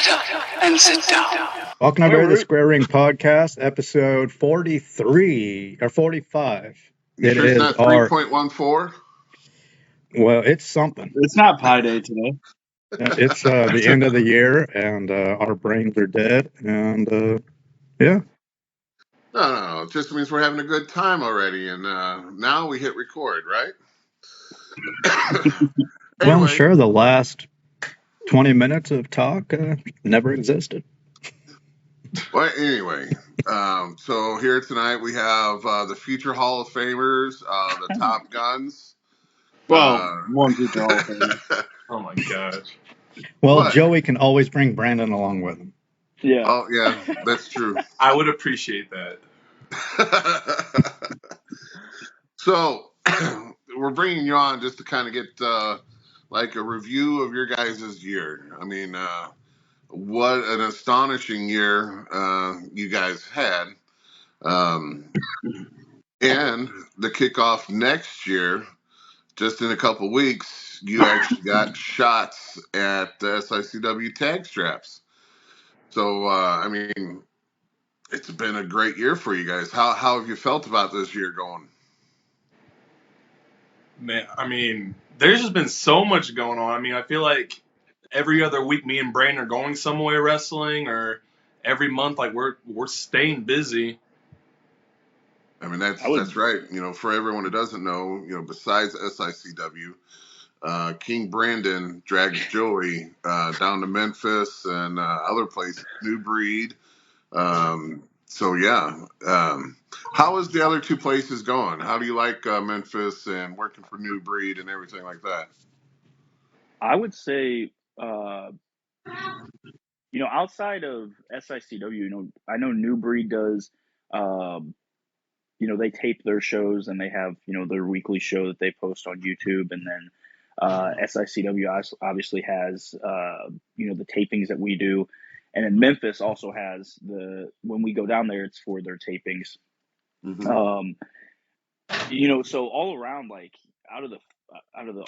Shut up and sit down. Welcome everybody to the Square Ring Podcast, episode 43 or 45. You It sure it's is not our 3.14? well, it's something. It's not Pi Day today. It's the end of the year, and our brains are dead, and yeah. No. It just means we're having a good time already, and now we hit record, right? Well, Anyway, sure. The last 20 minutes of talk never existed. well, anyway, so here tonight we have the future Hall of Famers, the Top Guns. Well, one future Hall of Famer. Oh my gosh. Well, What? Joey can always bring Brandon along with him. Yeah. Oh, yeah, that's true. I would appreciate that. So we're bringing you on just to kind of get like a review of your guys' year. I mean, what an astonishing year you guys had. And the kickoff next year, just in a couple weeks, you actually got shots at the SICW tag straps. So, I mean, it's been a great year for you guys. How have you felt about this year going? Man, I mean, there's just been so much going on. I mean, I feel like every other week me and Brandon are going somewhere wrestling, or every month, like we're staying busy. I mean, that's right. You know, for everyone who doesn't know, you know, besides SICW, King Brandon drags Joey down to Memphis and other places, New Breed. So yeah, how is the other two places going? How do you like Memphis and working for New Breed and everything like that? I would say, outside of SICW, I know New Breed does, they tape their shows and they have, their weekly show that they post on YouTube. And then SICW obviously has, the tapings that we do. And then Memphis also has when we go down there, it's for their tapings. Mm-hmm. So all around, like out of the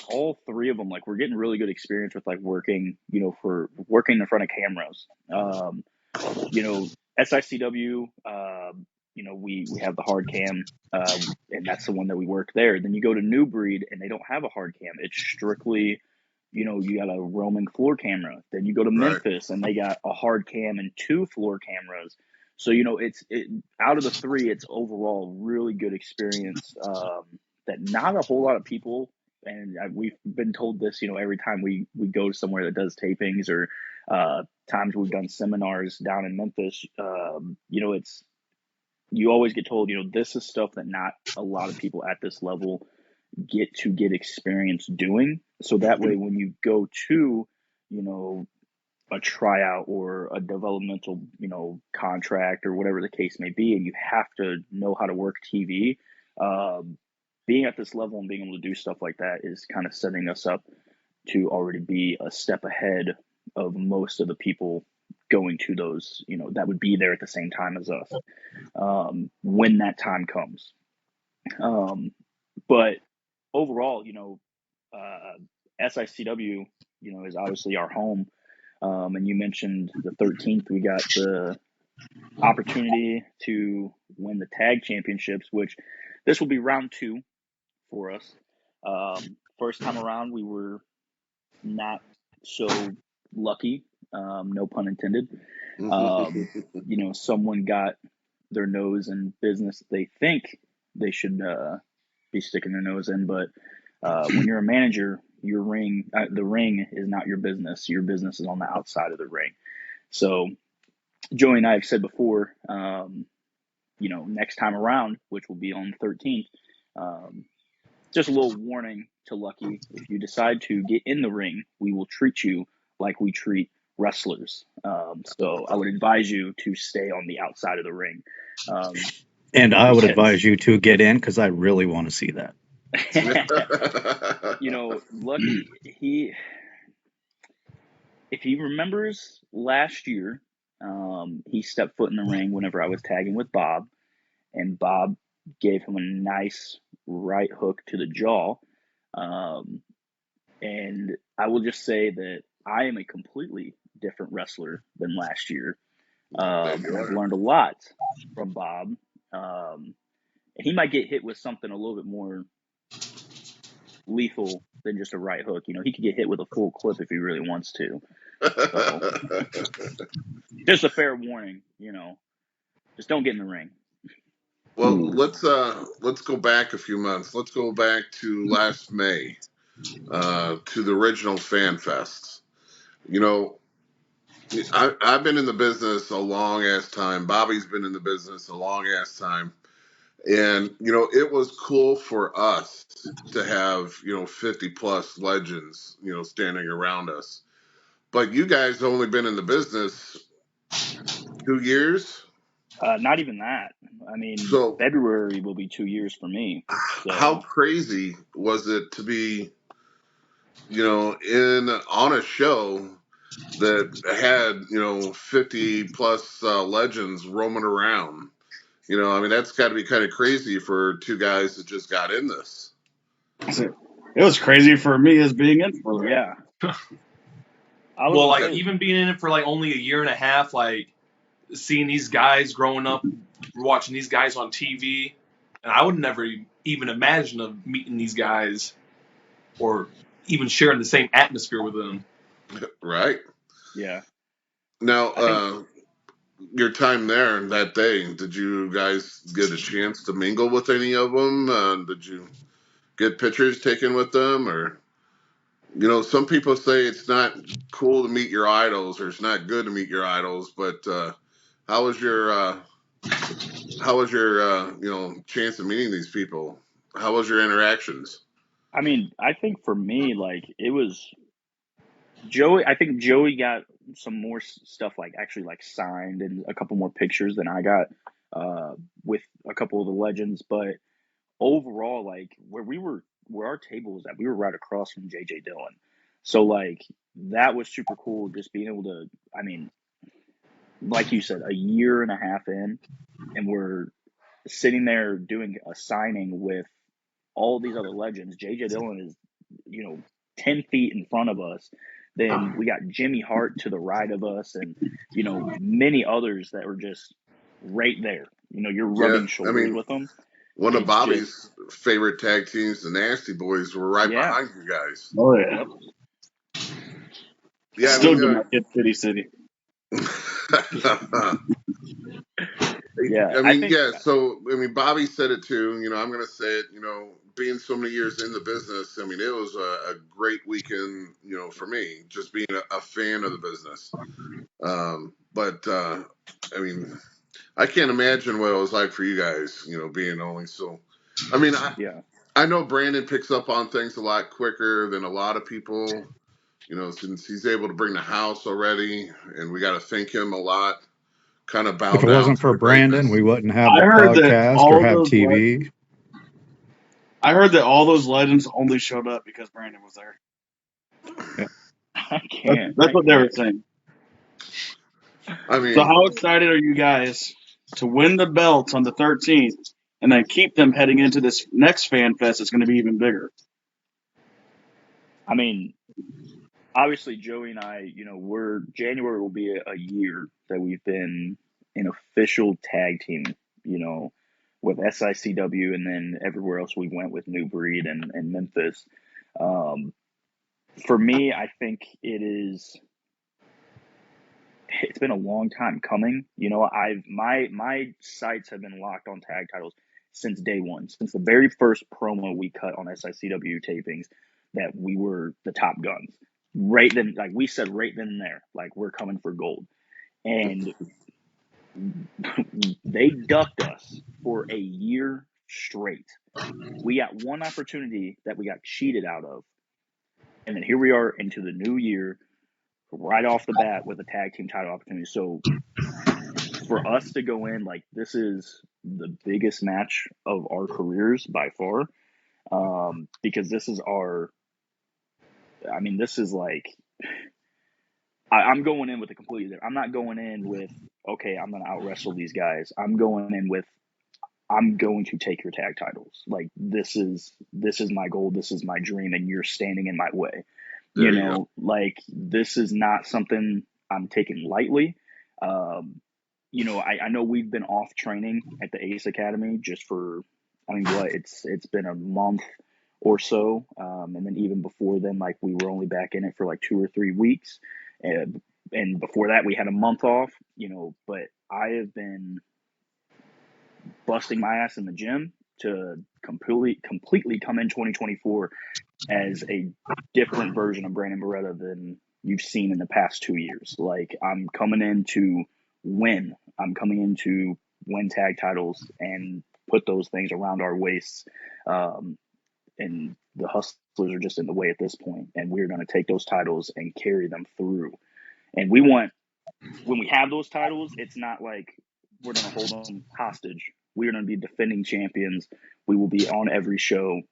all three of them, like we're getting really good experience with like working, for working in front of cameras. SICW, we have the hard cam, and that's the one that we work there. Then you go to New Breed and they don't have a hard cam. It's strictly, you got a roaming floor camera. Then you go to Memphis and they got a hard cam and 2 floor cameras. So, out of the 3, it's overall really good experience that not a whole lot of people, and we've been told this, every time we go somewhere that does tapings or times we've done seminars down in Memphis, you always get told, this is stuff that not a lot of people at this level get experience doing. So that way, when you go to, a tryout or a developmental, contract or whatever the case may be, and you have to know how to work TV, being at this level and being able to do stuff like that is kind of setting us up to already be a step ahead of most of the people going to those, that would be there at the same time as us when that time comes. But overall, SICW, is obviously our home. And you mentioned the 13th, we got the opportunity to win the tag championships, which this will be round 2 for us. First time around, we were not so lucky, no pun intended. Someone got their nose in business they think they should be sticking their nose in, but when you're a manager, your ring, the ring is not your business. Your business is on the outside of the ring. So Joey and I have said before, next time around, which will be on the 13th, just a little warning to Lucky. If you decide to get in the ring, we will treat you like we treat wrestlers. So I would advise you to stay on the outside of the ring. And I would advise you to get in because I really want to see that. Lucky, if he remembers last year, he stepped foot in the ring whenever I was tagging with Bob, and Bob gave him a nice right hook to the jaw. And I will just say that I am a completely different wrestler than last year. There you I've are. learned a lot from Bob. He might get hit with something a little bit more lethal than just a right hook. You know, he could get hit with a full clip if he really wants to. So, just a fair warning, you know, just don't get in the ring. Well, let's go back a few months. Let's go back to last May, to the original Fan Fest. You know, I've been in the business a long ass time. Bobby's been in the business a long ass time. And, you know, it was cool for us to have, 50 plus legends, standing around us. But you guys only been in the business 2 years. Not even that. I mean, So February will be 2 years for me. how So, crazy was it to be, on a show that had, 50 plus legends roaming around? I mean, that's got to be kind of crazy for two guys that just got in this. It was crazy for me as being in for it. yeah. Well, like even being in it for like only a year and a half, like seeing these guys growing up, watching these guys on TV, and I would never even imagine of meeting these guys or even sharing the same atmosphere with them. Right. Yeah. Now, your time there that day, did you guys get a chance to mingle with any of them? Did you get pictures taken with them? Or, some people say it's not cool to meet your idols or it's not good to meet your idols, but how was your chance of meeting these people? How was your interactions? I mean, I think for me, like, it was Joey. I think Joey got some more stuff, like, actually, like, signed and a couple more pictures than I got with a couple of the legends. But overall, like, where our table was at, we were right across from JJ Dillon. So, like, that was super cool, just being able to, I mean, like you said, a year and a half in, and we're sitting there doing a signing with all these other legends. JJ Dillon is, 10 feet in front of us. Then we got Jimmy Hart to the right of us, and, many others that were just right there. You're rubbing shoulders with them. One of It's Bobby's favorite tag teams, the Nasty Boys, were right Yeah. behind you guys. Oh yeah. Yeah, Still good my kid City. Yeah, So Bobby said it too. I'm going to say it. Being so many years in the business, I mean, it was a great weekend. For me, just being a fan of the business. But I mean, I can't imagine what it was like for you guys. Being only so. I mean, I know Brandon picks up on things a lot quicker than a lot of people. Since he's able to bring the house already, and we got to thank him a lot. Kind of bow down. If it wasn't for Brandon, we wouldn't have the podcast or have TV. I heard that all those legends only showed up because Brandon was there. Yeah. I can't. That's what they were saying. I mean, so how excited are you guys to win the belts on the 13th and then keep them heading into this next Fan Fest? It's going to be even bigger. I mean, obviously, Joey and I, January will be a year that we've been an official tag team, with SICW, and then everywhere else we went with New Breed and Memphis. For me, I think it's been a long time coming. My sights have been locked on tag titles since day one, since the very first promo we cut on SICW tapings, that we were the top guns. Right then, like we said right then and there, like, we're coming for gold. And they ducked us for a year straight. We got one opportunity that we got cheated out of. And then here we are into the new year, right off the bat with a tag team title opportunity. So for us to go in, like, this is the biggest match of our careers by far. Because this is this is like, I'm going in with a completely different. I'm not going in with, okay, I'm going to out wrestle these guys. I'm going in with, I'm going to take your tag titles. Like, this is my goal. This is my dream, and you're standing in my way. Like, this is not something I'm taking lightly. You know, I know we've been off training at the Ace Academy just for, I mean, it's been a month or so. And then even before then, like we were only back in it for like 2 or 3 weeks. And before that we had a month off, you know, but I have been busting my ass in the gym to completely come in 2024 as a different version of Brandon Barretta than you've seen in the past 2 years. Like I'm coming in to win. I'm coming in to win tag titles and put those things around our waists. And the hustlers are just in the way at this point, and we're going to take those titles and carry them through. And we want, when we have those titles, it's not like we're going to hold them hostage. We're going to be defending champions. We will be on every show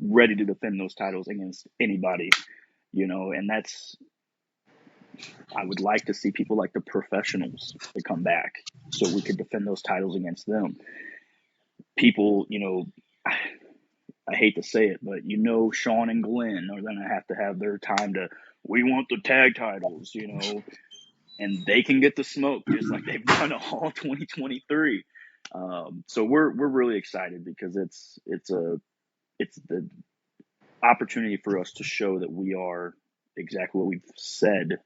ready to defend those titles against anybody, you know, and that's, I would like to see people like the professionals to come back so we could defend those titles against them. People, you know, I hate to say it, but you know, Sean and Glenn are going to have their time to, we want the tag titles, you know, and they can get the smoke just like they've done all 2023. So we're really excited because it's the opportunity for us to show that we are exactly what we've said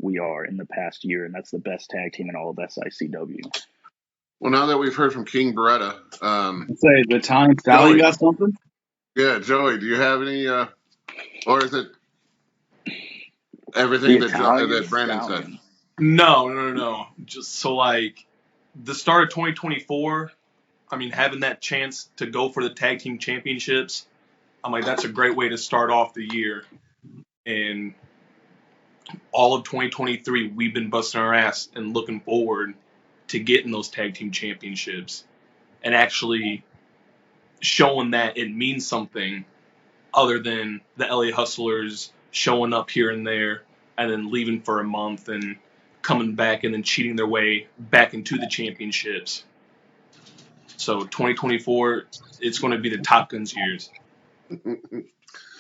we are in the past year, and that's the best tag team in all of SICW. Well, now that we've heard from King Barretta, say the time Sally Joey. got something. Yeah, Joey, do you have any, or is it everything that Brandon said? No. Just so like the start of 2024, I mean, having that chance to go for the tag team championships, I'm like, that's a great way to start off the year. And all of 2023, we've been busting our ass and looking forward to getting those tag team championships and actually showing that it means something other than the LA Hustlers showing up here and there and then leaving for a month and coming back and then cheating their way back into the championships. So 2024, it's going to be the Top Guns years.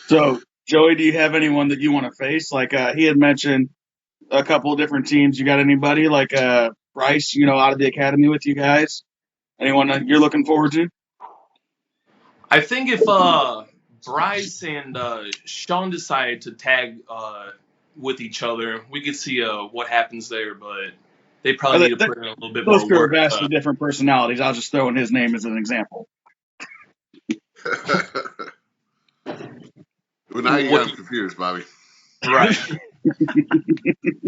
So, Joey, do you have anyone that you want to face? Like he had mentioned a couple of different teams. You got anybody like Bryce, you know, out of the academy with you guys? Anyone that you're looking forward to? I think if Bryce and Sean decide to tag with each other, we could see what happens there, but they probably need to put in a little bit more work. Those two are vastly uh, different personalities. I was just throwing his name as an example. Well, now you got him confused, Bobby. Right.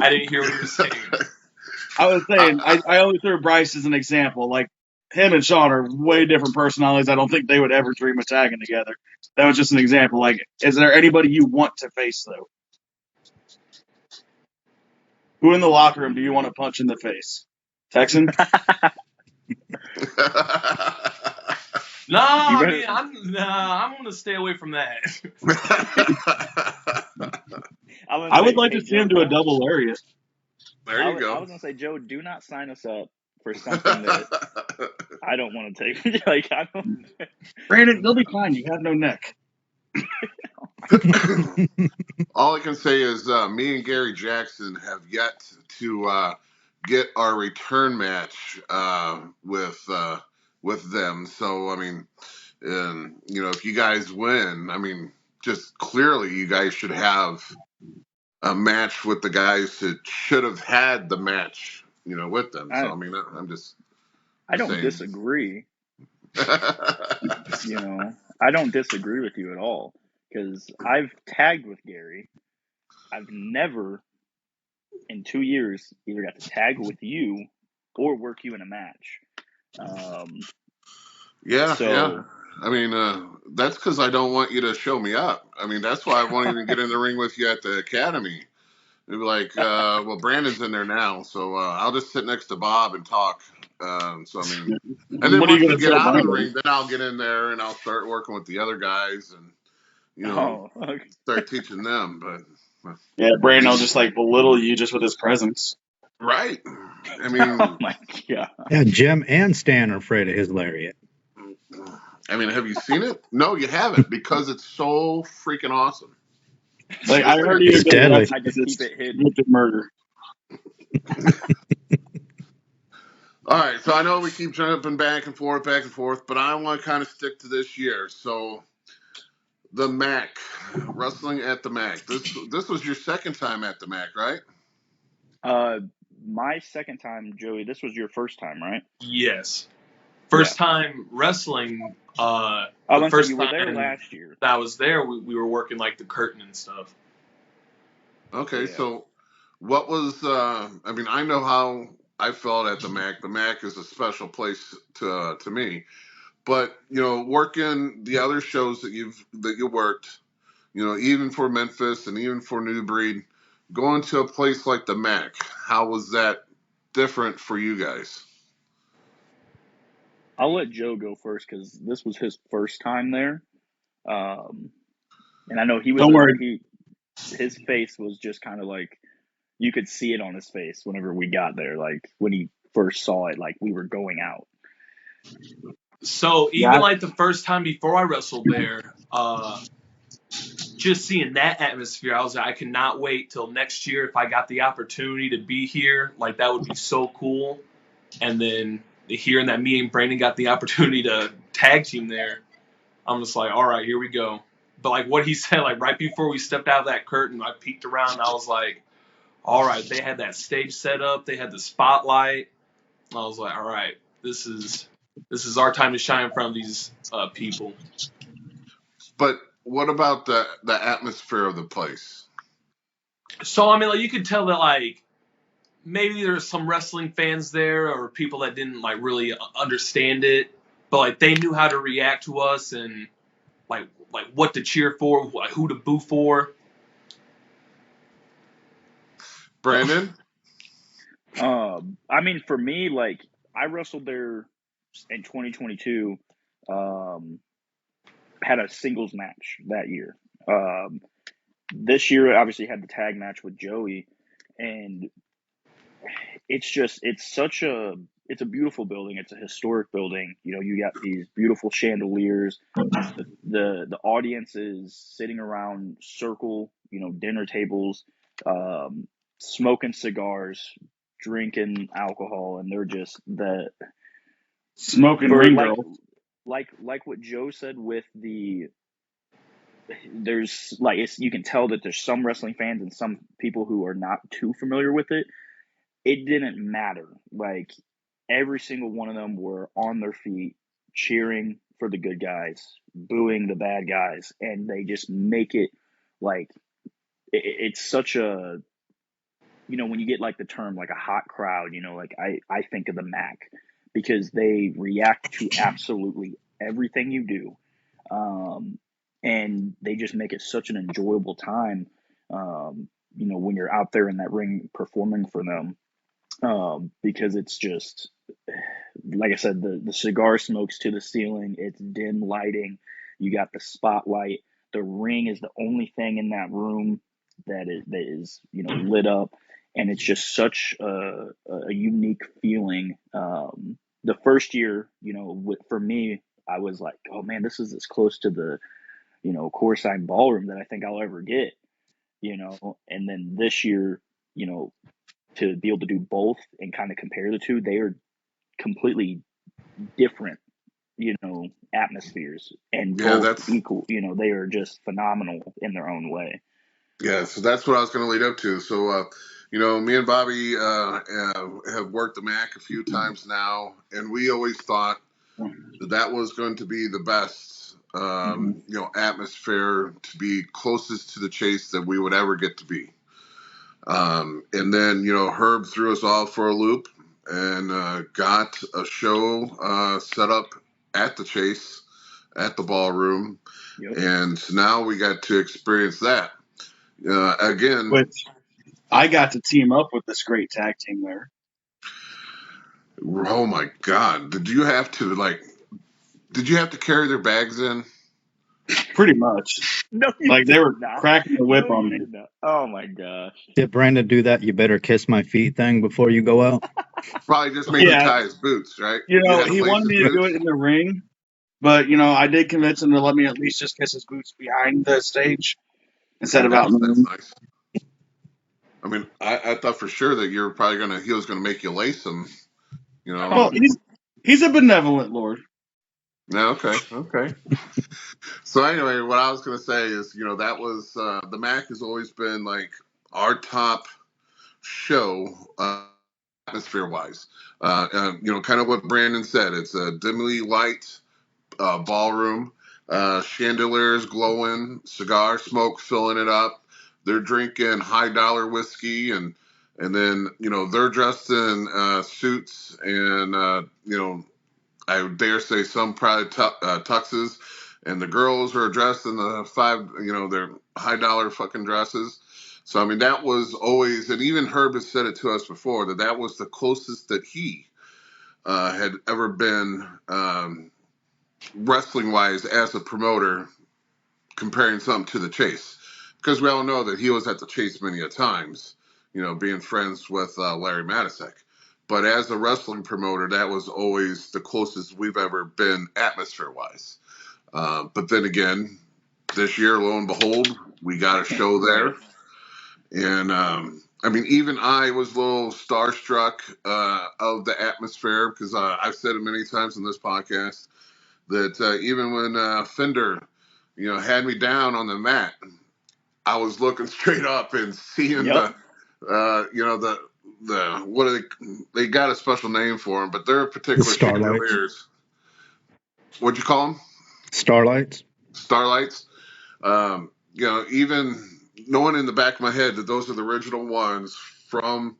I didn't hear what you were saying. I was saying, I only threw Bryce as an example. Like, him and Sean are way different personalities. I don't think they would ever dream of tagging together. That was just an example. Like, is there anybody you want to face, though? Who in the locker room do you want to punch in the face? Texan? I'm going to stay away from that. I would like to see him do a double lariat. There you go. I was going to say, Joe, do not sign us up for something that I don't want to take. Like, I don't. Brandon, you'll be fine. You have no neck. All I can say is me and Gary Jackson have yet to get our return match with them. So I mean, you know, if you guys win, I mean, just clearly you guys should have a match with the guys that should have had the match, you know, with them. So I mean, I'm just. I don't disagree. You know, I don't disagree with you at all. Because I've tagged with Gary. I've never, in 2 years, either got to tag with you or work you in a match. Yeah. I mean, that's because I don't want you to show me up. I mean, that's why I won't even get in the ring with you at the academy. They'd be like, well, Brandon's in there now, so I'll just sit next to Bob and talk. So, I mean, and then once we get out of the ring, then I'll get in there and I'll start working with the other guys and, you know, start teaching them. But yeah, Brandon will just like belittle you just with his presence. Right. I mean, oh my God. Yeah, Jim and Stan are afraid of his lariat. I mean, have you seen it? No, you haven't, because it's so freaking awesome. Like I heard you deadly. I just keep it hidden. Murder. All right, so I know we keep jumping back and forth, but I want to kind of stick to this year. So the MAC, wrestling at the MAC. This was your second time at the MAC, right? My second time, Joey. This was your first time, right? Yes. First time wrestling. The first you were time there last year. that I was there, we were working like the curtain and stuff. Okay, so what was? I mean, I know how I felt at the MAC. The MAC is a special place to me. But working the other shows that you worked, even for Memphis and even for New Breed, going to a place like the MAC, how was that different for you guys? I'll let Joe go first because this was his first time there, and I know he was. Don't worry. His face was just kind of like you could see it on his face whenever we got there, like when he first saw it, like we were going out. So even like the first time before I wrestled there, just seeing that atmosphere, I was like, I cannot wait till next year if I got the opportunity to be here. Like that would be so cool. And then hearing that me and Brandon got the opportunity to tag team there, I'm just like, all right, here we go. But like what he said, like right before we stepped out of that curtain, I peeked around and I was like, all right, they had that stage set up, they had the spotlight. I was like, all right, this is our time to shine in front of these people. But what about the atmosphere of the place? So I mean, like you could tell that like maybe there's some wrestling fans there or people that didn't like really understand it, but like they knew how to react to us and like what to cheer for, like who to boo for. Brandon? I mean, for me, like I wrestled there in 2022. Had a singles match that year. This year, obviously, had the tag match with Joey, and it's a beautiful building. It's a historic building. You got these beautiful chandeliers. The audience is sitting around circle, dinner tables, smoking cigars, drinking alcohol, and they're just smoking ring girl. Like what Joe said with there's like you can tell that there's some wrestling fans and some people who are not too familiar with it. It didn't matter. Like every single one of them were on their feet, cheering for the good guys, booing the bad guys, and they just make it like it's such a when you get like the term like a hot crowd, like I think of the MAC because they react to absolutely everything you do. And they just make it such an enjoyable time, when you're out there in that ring performing for them, because it's just, like I said, the cigar smokes to the ceiling. It's dim lighting. You got the spotlight. The ring is the only thing in that room that is lit up, and it's just such a unique feeling. The first year, for me, I was like, oh man, this is as close to the Corsine Ballroom that I think I'll ever get, and then this year, to be able to do both and kind of compare the two, they are completely different, atmospheres, and both equal, they are just phenomenal in their own way. Yeah, so that's what I was going to lead up to. So, me and Bobby have worked the MAC a few times now, and we always thought that was going to be the best, atmosphere to be closest to the chase that we would ever get to be. And then, Herb threw us all for a loop and got a show set up at the chase, at the ballroom. Yep. And now we got to experience that. Again, which I got to team up with this great tag team there. Oh my God! Did you have to carry their bags in? Pretty much. No, like they were cracking the whip on me. Oh my gosh! Did Brandon do that? You better kiss my feet thing before you go out. Probably just made him tie his boots, right? He wanted me to do it in the ring, but I did convince him to let me at least just kiss his boots behind the stage instead of out in the room. Nice. I mean, I thought for sure that you were probably he was gonna make you lace him. You know. Well, he's a benevolent lord. Yeah. Okay. So anyway, what I was gonna say is, that was the Mac has always been like our top show, atmosphere wise. Kind of what Brandon said. It's a dimly light ballroom, chandeliers glowing, cigar smoke filling it up. They're drinking high dollar whiskey, and then they're dressed in suits, and I would dare say some probably tuxes, and the girls are dressed in their high dollar fucking dresses. So I mean, that was always, and even Herb has said it to us before, that was the closest that he had ever been, wrestling wise, as a promoter, comparing something to the Chase, because we all know that he was at the Chase many a times, being friends with Larry Matisek. But as a wrestling promoter, that was always the closest we've ever been atmosphere wise. But then again, this year, lo and behold, we got a show there. And I mean, even I was a little starstruck of the atmosphere, because I've said it many times in this podcast that even when Fender, had me down on the mat, I was looking straight up and seeing Yep. the what are they got a special name for them, but they're particular Starlights. chandeliers. What'd you call them? Starlights. Starlights. Even knowing in the back of my head that those are the original ones from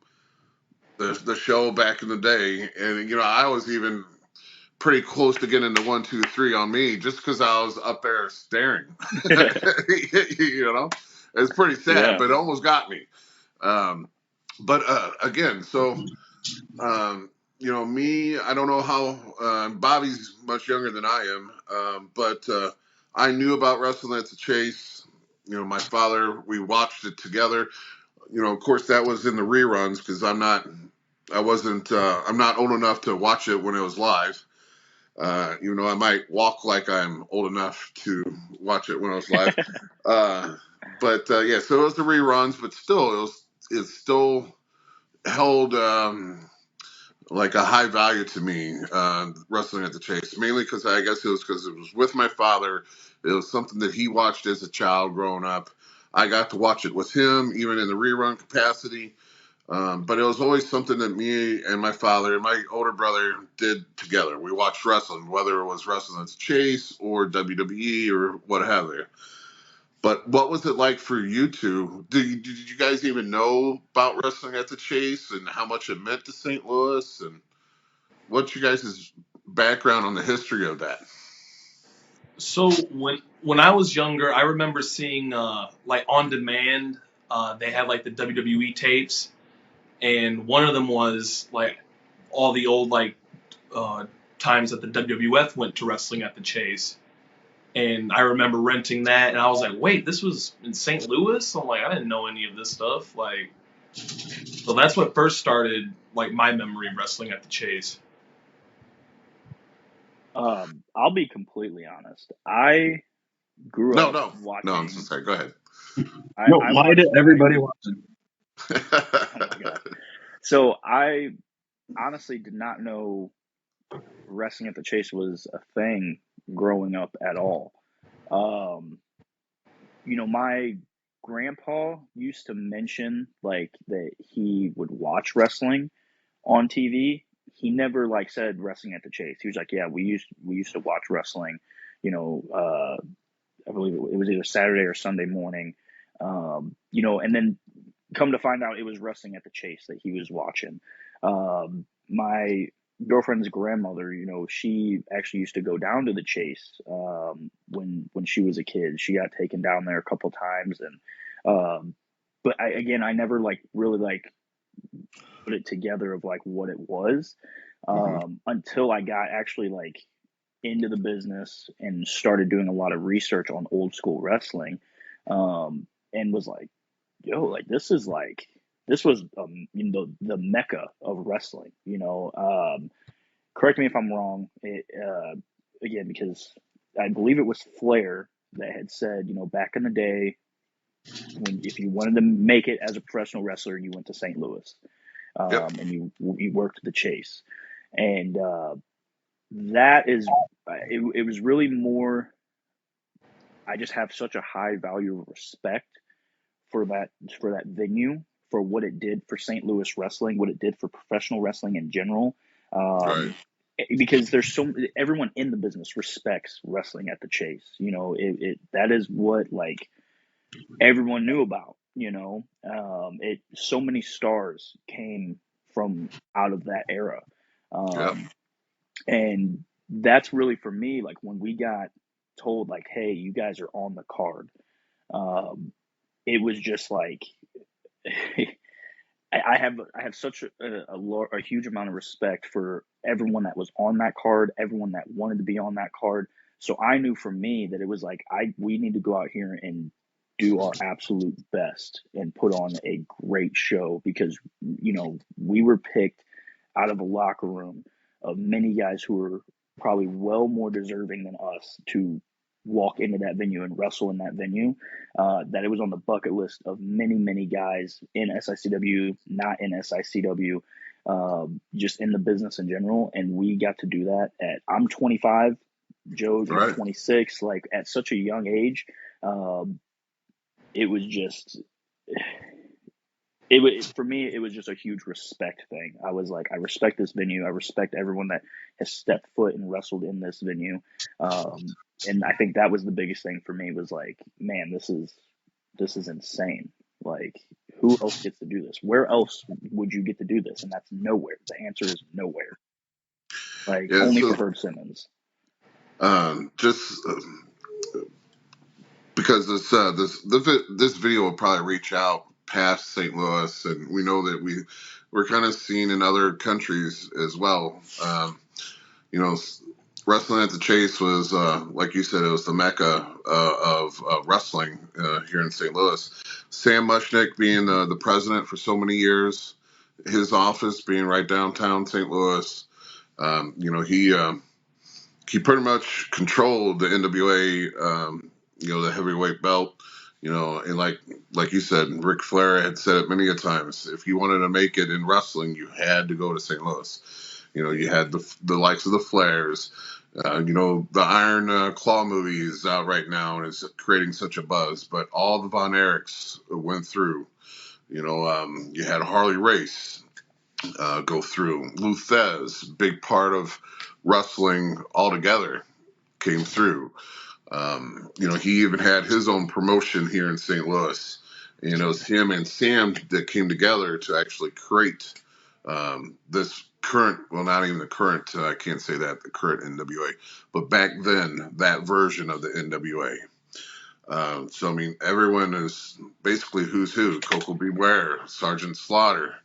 the show back in the day, and I was even pretty close to getting the 1, 2, 3 on me just because I was up there staring. It's pretty sad, Yeah. but it almost got me. But again, so me, I don't know how Bobby's much younger than I am, but I knew about wrestling at the Chase. My father, we watched it together. Of course, that was in the reruns because I'm not old enough to watch it when it was live. Even though I might walk like I'm old enough to watch it when I was live. So it was the reruns, but still, it still held like a high value to me, wrestling at the Chase, mainly because I guess it was with my father. It was something that he watched as a child growing up. I got to watch it with him, even in the rerun capacity. But it was always something that me and my father and my older brother did together. We watched wrestling, whether it was wrestling at the Chase or WWE or what have you. But what was it like for you two? Did you guys even know about wrestling at the Chase and how much it meant to St. Louis? And what's you guys' background on the history of that? So when I was younger, I remember seeing like on demand, they had like the WWE tapes, and one of them was like all the old like times that the WWF went to wrestling at the Chase. And I remember renting that, and I was like, wait, this was in St. Louis? I'm like, I didn't know any of this stuff. Like, so that's what first started like my memory of wrestling at the Chase. I'll be completely honest. I grew up watching. No, I'm so sorry. Go ahead. I Lie to everybody watching. Oh my god! So I honestly did not know wrestling at the Chase was a thing growing up at all. My grandpa used to mention like that he would watch wrestling on TV. He never like said wrestling at the Chase. He was like, yeah, we used to watch wrestling. I believe it was either Saturday or Sunday morning. And then come to find out it was wrestling at the Chase that he was watching. My girlfriend's grandmother, she actually used to go down to the Chase when she was a kid. She got taken down there a couple times, and but I never like really like put it together of like what it was until I got actually like into the business and started doing a lot of research on old school wrestling, and was like, yo, like this was the mecca of wrestling. Correct me if I'm wrong. Again, because I believe it was Flair that had said, back in the day, if you wanted to make it as a professional wrestler, you went to St. Louis, Yep. and you worked the Chase, and that is it was really more. I just have such a high value of respect for that venue, for what it did for St. Louis wrestling, what it did for professional wrestling in general. Right. Because there's everyone in the business respects wrestling at the Chase. You know, that is what like everyone knew about. You know, so many stars came from out of that era, Yep. and that's really for me. Like when we got told, like, "Hey, you guys are on the card," it was just like. I have such a huge amount of respect for everyone that was on that card, everyone that wanted to be on that card. So I knew for me that it was like we need to go out here and do our absolute best and put on a great show, because we were picked out of a locker room of many guys who were probably well more deserving than us to walk into that venue and wrestle in that venue, that it was on the bucket list of many, many guys in SICW, not in SICW, just in the business in general. And we got to do that I'm 25, Joe, you're Right. 26, like at such a young age. It was just, for me, it was just a huge respect thing. I was like, I respect this venue. I respect everyone that has stepped foot and wrestled in this venue. And I think that was the biggest thing for me, was like, man, this is insane. Like, who else gets to do this? Where else would you get to do this? And that's nowhere. The answer is nowhere. Like, Yeah. only So, for Herb Simmons. just because this video will probably reach out past St. Louis, and we know that we're kind of seen in other countries as well. You know, wrestling at the Chase was, like you said, it was the mecca of wrestling here in St. Louis. Sam Mushnick being the president for so many years, his office being right downtown St. Louis. He pretty much controlled the NWA, the heavyweight belt. And like you said, Ric Flair had said it many a times. If you wanted to make it in wrestling, you had to go to St. Louis. You had the likes of the Flairs. The Iron Claw movies out right now, and it's creating such a buzz. But all the Von Erichs went through. You had Harley Race go through. Lou Thez, big part of wrestling altogether, came through. He even had his own promotion here in St. Louis. It's him and Sam that came together to actually create this current, well, not even the current, I can't say that, the current NWA, but back then, that version of the NWA. Everyone is basically who's who. Coco Beware, Sergeant Slaughter.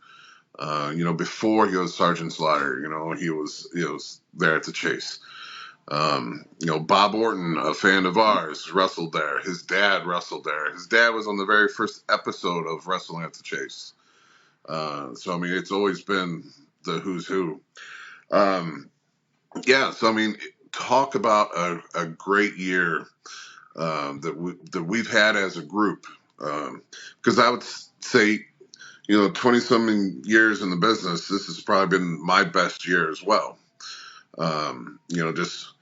Before he was Sergeant Slaughter, he was there at the Chase. Bob Orton, a fan of ours, wrestled there. His dad wrestled there. His dad was on the very first episode of Wrestling at the Chase. It's always been the who's who. Talk about a great year that we've had as a group. Because I would say, 20-something years in the business, this has probably been my best year as well. Just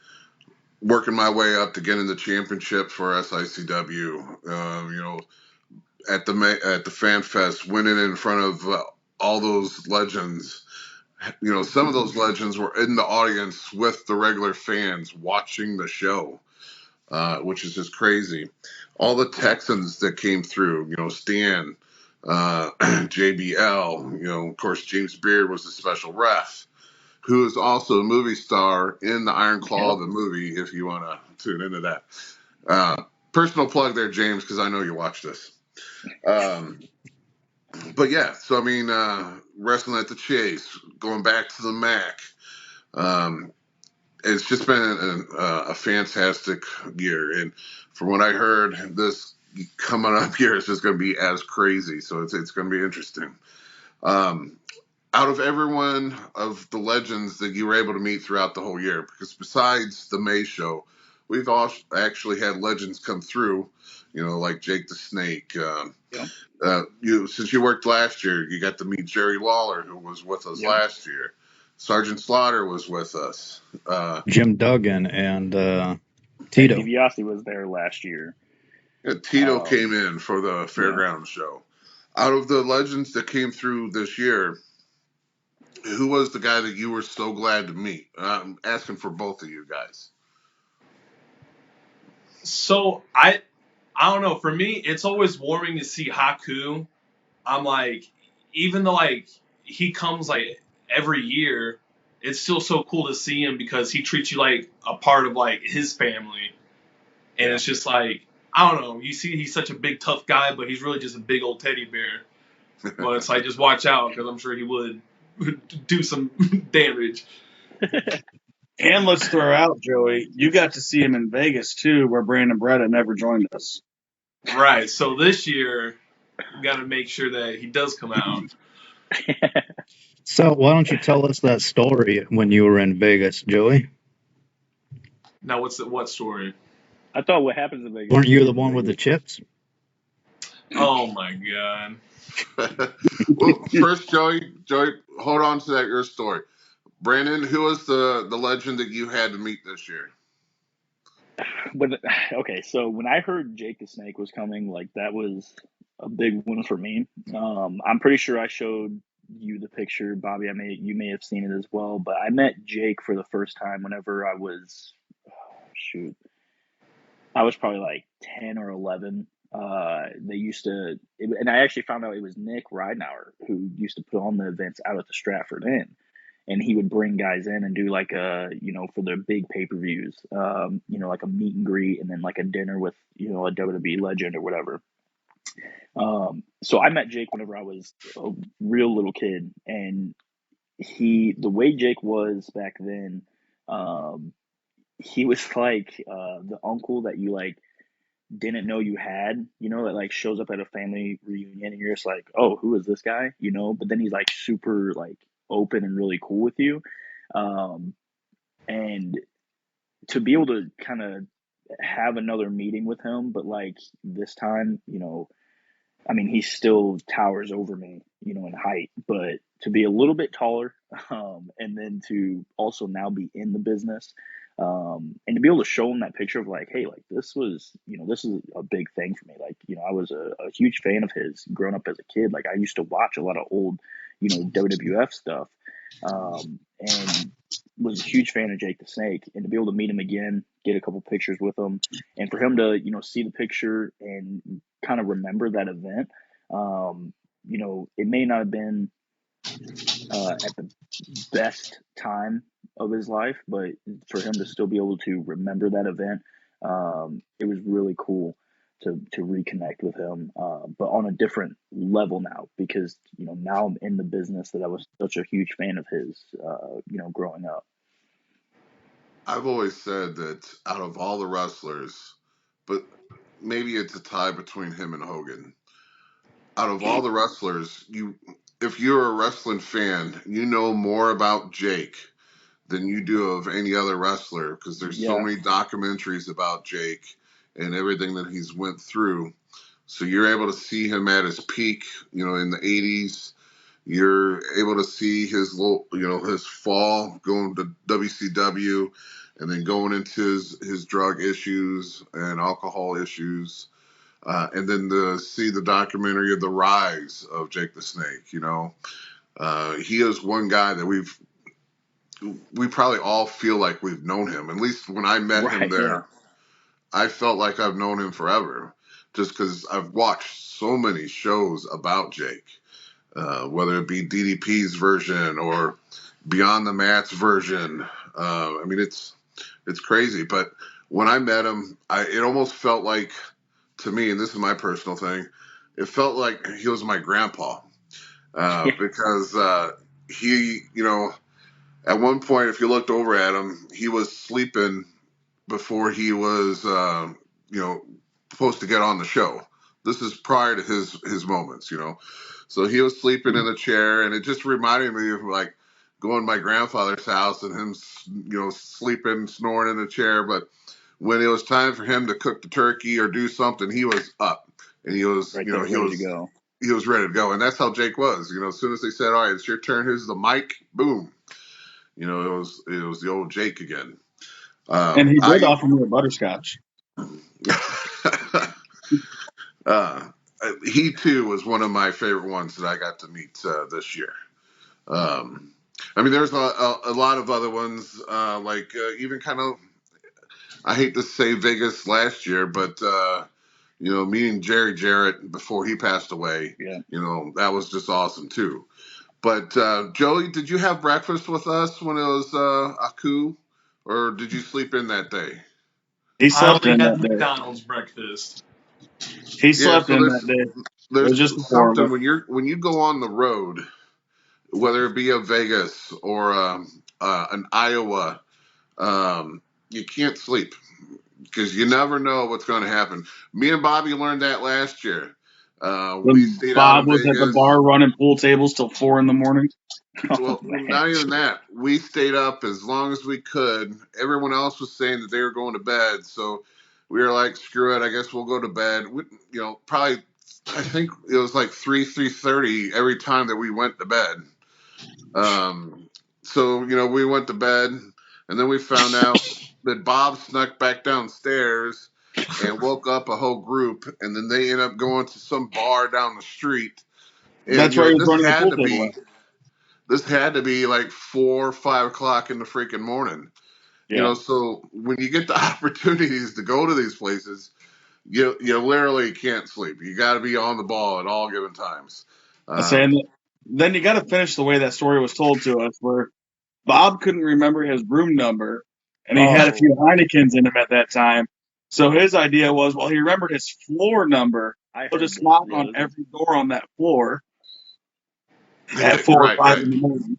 working my way up to getting the championship for SICW. At the Fan Fest, winning in front of all those legends. Some of those legends were in the audience with the regular fans watching the show, which is just crazy. All the Texans that came through, Stan, JBL, of course, James Beard was a special ref, who is also a movie star in the Iron Claw, the movie, if you want to tune into that. Personal plug there, James, because I know you watch this. But yeah, Wrestling at the Chase, going back to the MAC, it's just been a fantastic year. And from what I heard, this coming up year is just going to be as crazy. So it's going to be interesting. Out of everyone of the legends that you were able to meet throughout the whole year, because besides the May show, we've all actually had legends come through, like Jake the Snake. Since you worked last year, you got to meet Jerry Lawler, who was with us last year. Sergeant Slaughter was with us. Jim Duggan and Tito. DiBiase was there last year. Tito came in for the fairground show. Out of the legends that came through this year, who was the guy that you were so glad to meet? I'm asking for both of you guys. So I don't know. For me, it's always warming to see Haku. I'm like, even though like he comes like every year, it's still so cool to see him because he treats you like a part of like his family, and it's just like, I don't know. You see, he's such a big tough guy, but he's really just a big old teddy bear. But it's like, just watch out because I'm sure he would do some damage. And let's throw out, Joey, you got to see him in Vegas too, where Brandon Barretta never joined us. Right. So this year, we got to make sure that he does come out. So why don't you tell us that story when you were in Vegas, Joey? Now, what story? I thought what happens in Vegas. Weren't you the one with the chips? Oh my God. Well, first, Joey, hold on to your story. Brandon, who was the legend that you had to meet this year? Okay, so when I heard Jake the Snake was coming, like that was a big one for me. I'm pretty sure I showed you the picture, Bobby. You may have seen it as well, but I met Jake for the first time whenever I was, I was probably like 10 or 11. They used to, and I actually found out it was Nick Ridenauer who used to put on the events out at the Stratford Inn. And he would bring guys in and do like for their big pay-per-views, like a meet and greet and then like a dinner with, a WWE legend or whatever. So I met Jake whenever I was a real little kid, and the way Jake was back then, he was like the uncle that you like didn't know you had, that like shows up at a family reunion and you're just like, oh, who is this guy? But then he's like super like open and really cool with you. And to be able to kind of have another meeting with him, but like this time, he still towers over me, in height, but to be a little bit taller, and then to also now be in the business, and to be able to show him that picture of like, hey, like this was, this is a big thing for me. Like, I was a huge fan of his growing up as a kid. Like I used to watch a lot of old, WWF stuff, and was a huge fan of Jake the Snake, and to be able to meet him again, get a couple pictures with him, and for him to, see the picture and kind of remember that event. It may not have been at the best time of his life, but for him to still be able to remember that event, it was really cool to reconnect with him, but on a different level now, because now I'm in the business that I was such a huge fan of his, growing up. I've always said that out of all the wrestlers, but maybe it's a tie between him and Hogan. Out of all the wrestlers, if you're a wrestling fan, you know more about Jake than you do of any other wrestler, because there's so many documentaries about Jake and everything that he's went through. So you're able to see him at his peak, in the 80s. You're able to see his his fall going to WCW, and then going into his drug issues and alcohol issues, and then to see the documentary of the rise of Jake the Snake. He is one guy that we probably all feel like we've known him. At least when I met him there, I felt like I've known him forever, just because I've watched so many shows about Jake. Whether it be DDP's version or Beyond the Mats version. It's crazy. But when I met him, it almost felt like, to me, and this is my personal thing, it felt like he was my grandpa. Because he, at one point, if you looked over at him, he was sleeping before he was, supposed to get on the show. This is prior to his moments, So he was sleeping in a chair, and it just reminded me of like going to my grandfather's house and him, sleeping, snoring in a chair. But when it was time for him to cook the turkey or do something, he was up and he was, Right you there, know, ready to go. he was ready to go. And that's how Jake was. You know, as soon as they said, "All right, it's your turn. Here's the mic," boom. You know, it was the old Jake again. And he did offer me a butterscotch. He too was one of my favorite ones that I got to meet this year. I mean, there's a lot of other ones, like even kind of, I hate to say Vegas last year, but you know, meeting Jerry Jarrett before he passed away, Yeah. you know, that was just awesome too. But Joey, did you have breakfast with us when it was Aku, or did you sleep in that day? He I slept only in had that day. McDonald's breakfast. He Yeah, slept so in that day. It was just the there's four of something us. when you go on the road, whether it be a Vegas or an Iowa, you can't sleep because you never know what's going to happen. Me and Bobby learned that last year. We When stayed out Bob in was at the Vegas. bar running pool tables till 4 a.m. Oh, Well, man. not even that. We stayed up as long as we could. Everyone else was saying that they were going to bed, so we were like, "Screw it! I guess we'll go to bed." You know, probably I think it was like 3:30 every time that we went to bed. So you know, we went to bed, and then we found out that Bob snuck back downstairs and woke up a whole group, and then they ended up going to some bar down the street. And That's you where know, he was running the pool table at. this had to be like 4 or 5 o'clock in the freaking morning. You Yeah. know, so when you get the opportunities to go to these places, you literally can't sleep. You got to be on the ball at all given times. Saying that, then you got to finish the way that story was told to us, where Bob couldn't remember his room number, and he had a few Heinekens in him at that time. So his idea was, well, he remembered his floor number. I He'll heard just this. knock Yeah, on every door on that floor at 4 or Right, 5 right. in the morning.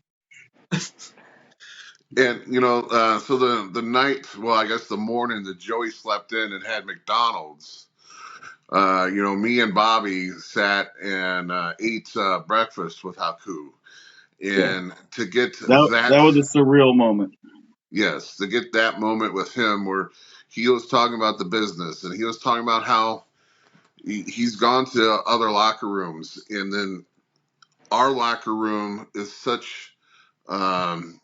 And you know, so the night, well, I guess the morning that Joey slept in and had McDonald's, you know, me and Bobby sat and ate breakfast with Haku, and to get That was a surreal moment. yes, to get that moment with him where he was talking about the business and he was talking about how he's gone to other locker rooms, and then our locker room is such um,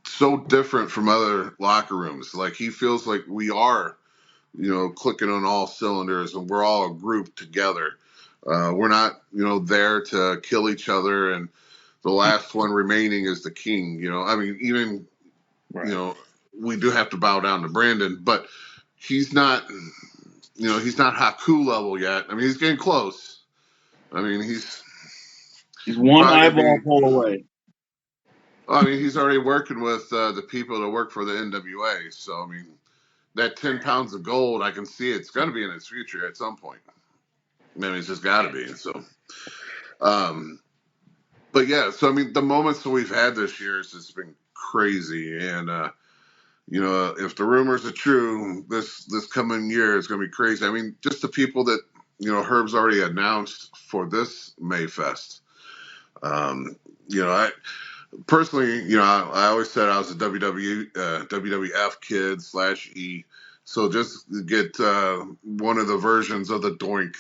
so different from other locker rooms. Like he feels like we are, you know, clicking on all cylinders, and we're all a group together. We're not, you know, there to kill each other, and the last one remaining is the king. You know, I mean, even right. you know, we do have to bow down to Brandon, but he's not, you know, he's not Haku level yet. I mean, he's getting close. I mean, he's one probably gonna eyeball be. pull away. I mean, he's already working with the people that work for the NWA. So I mean, that 10 pounds of gold, I can see it's going to be in his future at some point. I mean, it's just got to be. So, um, but yeah, so I mean, the moments that we've had this year has just been crazy, and you know, if the rumors are true, this coming year is going to be crazy. I mean, just the people that you know Herb's already announced for this Mayfest. Um, you know, I personally, you know, I always said I was a WWF kid / E. So just get one of the versions of the Doink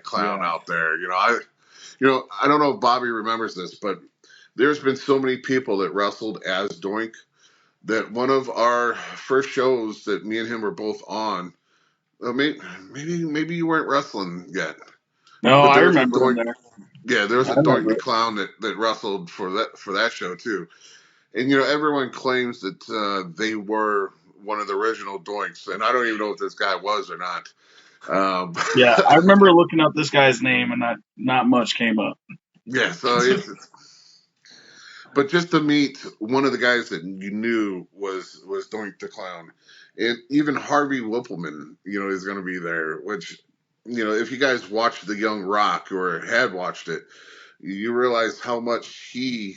clown out there. You know, I don't know if Bobby remembers this, but there's been so many people that wrestled as Doink that one of our first shows that me and him were both on. Maybe you weren't wrestling yet, No, but I there was a remember him Doink. there. Yeah, there was I a Doink remember the it. clown that wrestled for that show too. And you know, everyone claims that they were one of the original Doinks, and I don't even know if this guy was or not. Um, Yeah, I remember looking up this guy's name, and not much came up. yeah, so but just to meet one of the guys that you knew was Doink the Clown, and even Harvey Whippleman, you know, is going to be there. Which, you know, if you guys watched The Young Rock or had watched it, you realize how much he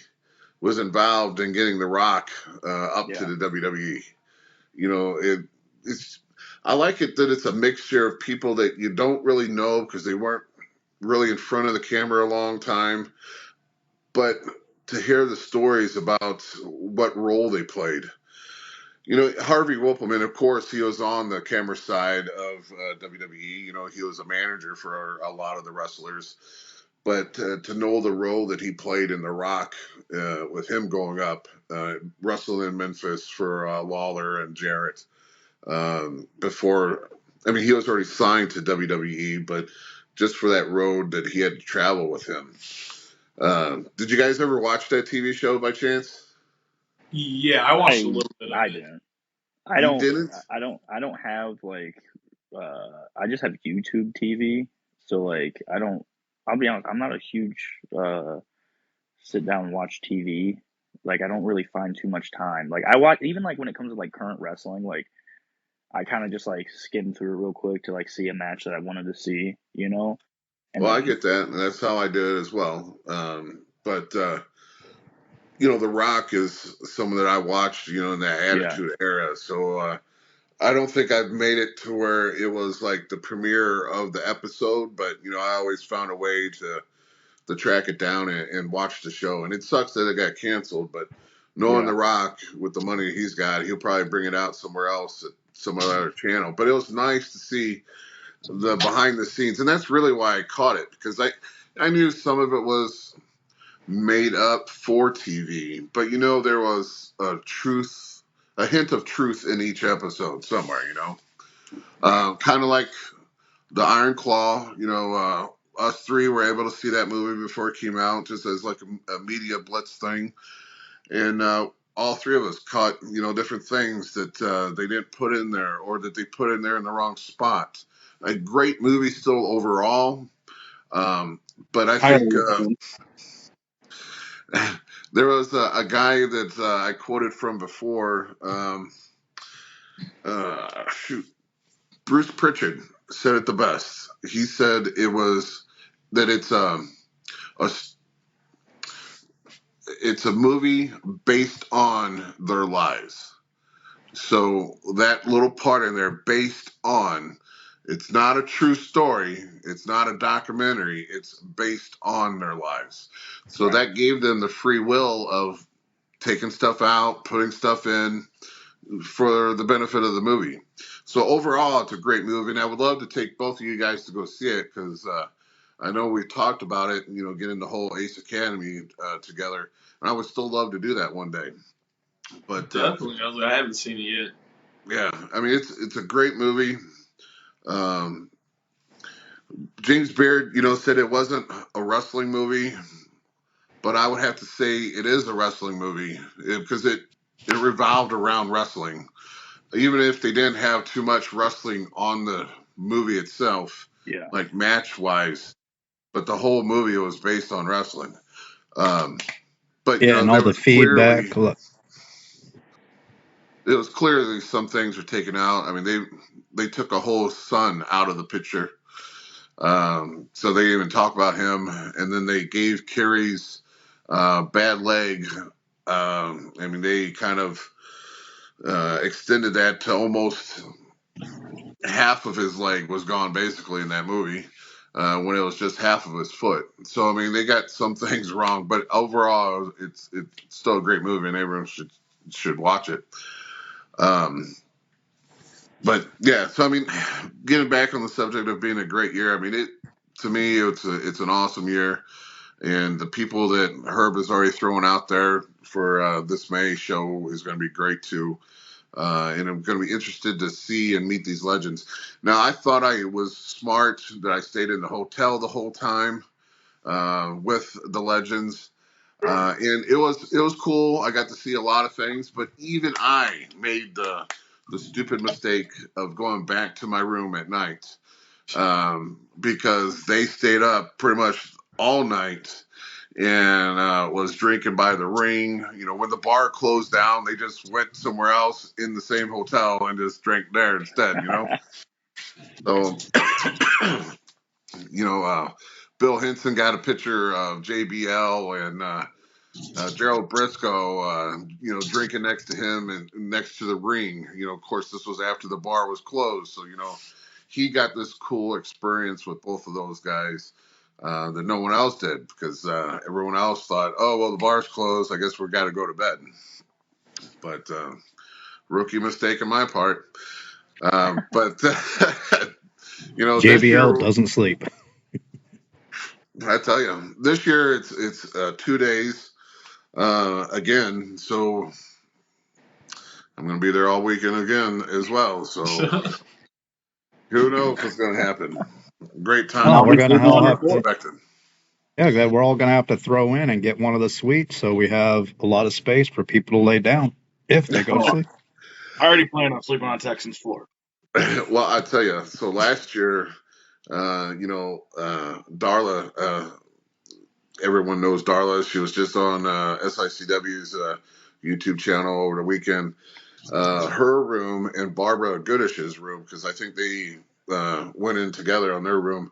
was involved in getting The Rock up to the WWE. You know, it's I like it that it's a mixture of people that you don't really know because they weren't really in front of the camera a long time, but to hear the stories about what role they played. Harvey Whippleman, of course, he was on the camera side of WWE. He was a manager for a lot of the wrestlers. But to know the role that he played in The Rock, with him going up, wrestling in Memphis for Lawler and Jarrett, before, I mean, he was already signed to WWE, but just for that road that he had to travel with him. Did you guys ever watch that TV show by chance? Yeah, I watched a little bit of I it. didn't. You didn't? I don't have like I just have YouTube TV. So like I'll be honest, I'm not a huge sit down and watch TV. Like I don't really find too much time. Like I watch even like when it comes to like current wrestling, like I kind of just like skim through it real quick to like see a match that I wanted to see, And Well, I then get that, and that's how I did it as well. But The Rock is someone that I watched, in that yeah, Attitude Era. So I don't think I've made it to where it was like the premiere of the episode, but I always found a way to track it down and watch the show. And it sucks that it got canceled, but knowing yeah, The Rock with the money he's got, he'll probably bring it out somewhere else at some other channel. But it was nice to see the behind the scenes, and that's really why I caught it, because I knew some of it was made up for TV, but there was a hint of truth in each episode somewhere. Kind of like the Iron Claw. Us three were able to see that movie before it came out, just as like a media blitz thing, and all three of us caught different things that they didn't put in there, or that they put in there in the wrong spot. A great movie still overall, but I think there was a guy that I quoted from before. Bruce Pritchard said it the best. He said that it's a movie based on their lives. So that little part in there, based on, it's not a true story. It's not a documentary. It's based on their lives. So right. that gave them the free will of taking stuff out, putting stuff in for the benefit of the movie. So overall, it's a great movie, and I would love to take both of you guys to go see it, because I know we talked about it, getting the whole Ace Academy together, and I would still love to do that one day. But Definitely, I haven't seen it yet. yeah, I mean, it's a great movie. James Beard, said it wasn't a wrestling movie, but I would have to say it is a wrestling movie, because it revolved around wrestling. Even if they didn't have too much wrestling on the movie itself, Yeah. like match wise, but the whole movie was based on wrestling. But Yeah, and all the feedback. It was clearly some things were taken out. I mean, they took a whole son out of the picture. So they even talk about him, and then they gave Kerry's bad leg. I mean, they kind of extended that to almost half of his leg was gone basically in that movie, when it was just half of his foot. So I mean, they got some things wrong, but overall, it's still a great movie, and everyone should watch it. But yeah, so I mean, getting back on the subject of being a great year, I mean, to me, it's an awesome year, and the people that Herb has already thrown out there for this May show is going to be great too. And I'm going to be interested to see and meet these legends. Now, I thought I was smart that I stayed in the hotel the whole time with the legends, and it was cool. I got to see a lot of things, but even I made the stupid mistake of going back to my room at night, because they stayed up pretty much all night and was drinking by the ring. When the bar closed down, they just went somewhere else in the same hotel and just drank there instead. So, Bill Henson got a picture of JBL and Gerald Briscoe, drinking next to him and next to the ring. Of course, this was after the bar was closed, so he got this cool experience with both of those guys. That no one else did, because everyone else thought, oh, well, the bar's closed, I guess we got to go to bed. But Rookie mistake on my part. But you know, this JBL year, doesn't sleep. I tell you, this year it's 2 days again. So I'm going to be there all weekend again as well. So who knows what's going to happen? Great time. Oh, I'll we're be gonna sleeping on your have floor. Expected. yeah, we're all gonna have to throw in and get one of the suites so we have a lot of space for people to lay down if they go to sleep. I already plan on sleeping on Texan's floor. Well, I tell you, so last year, you know, Darla, everyone knows Darla. She was just on SICW's YouTube channel over the weekend. Her room and Barbara Goodish's room, because I think they went in together on their room.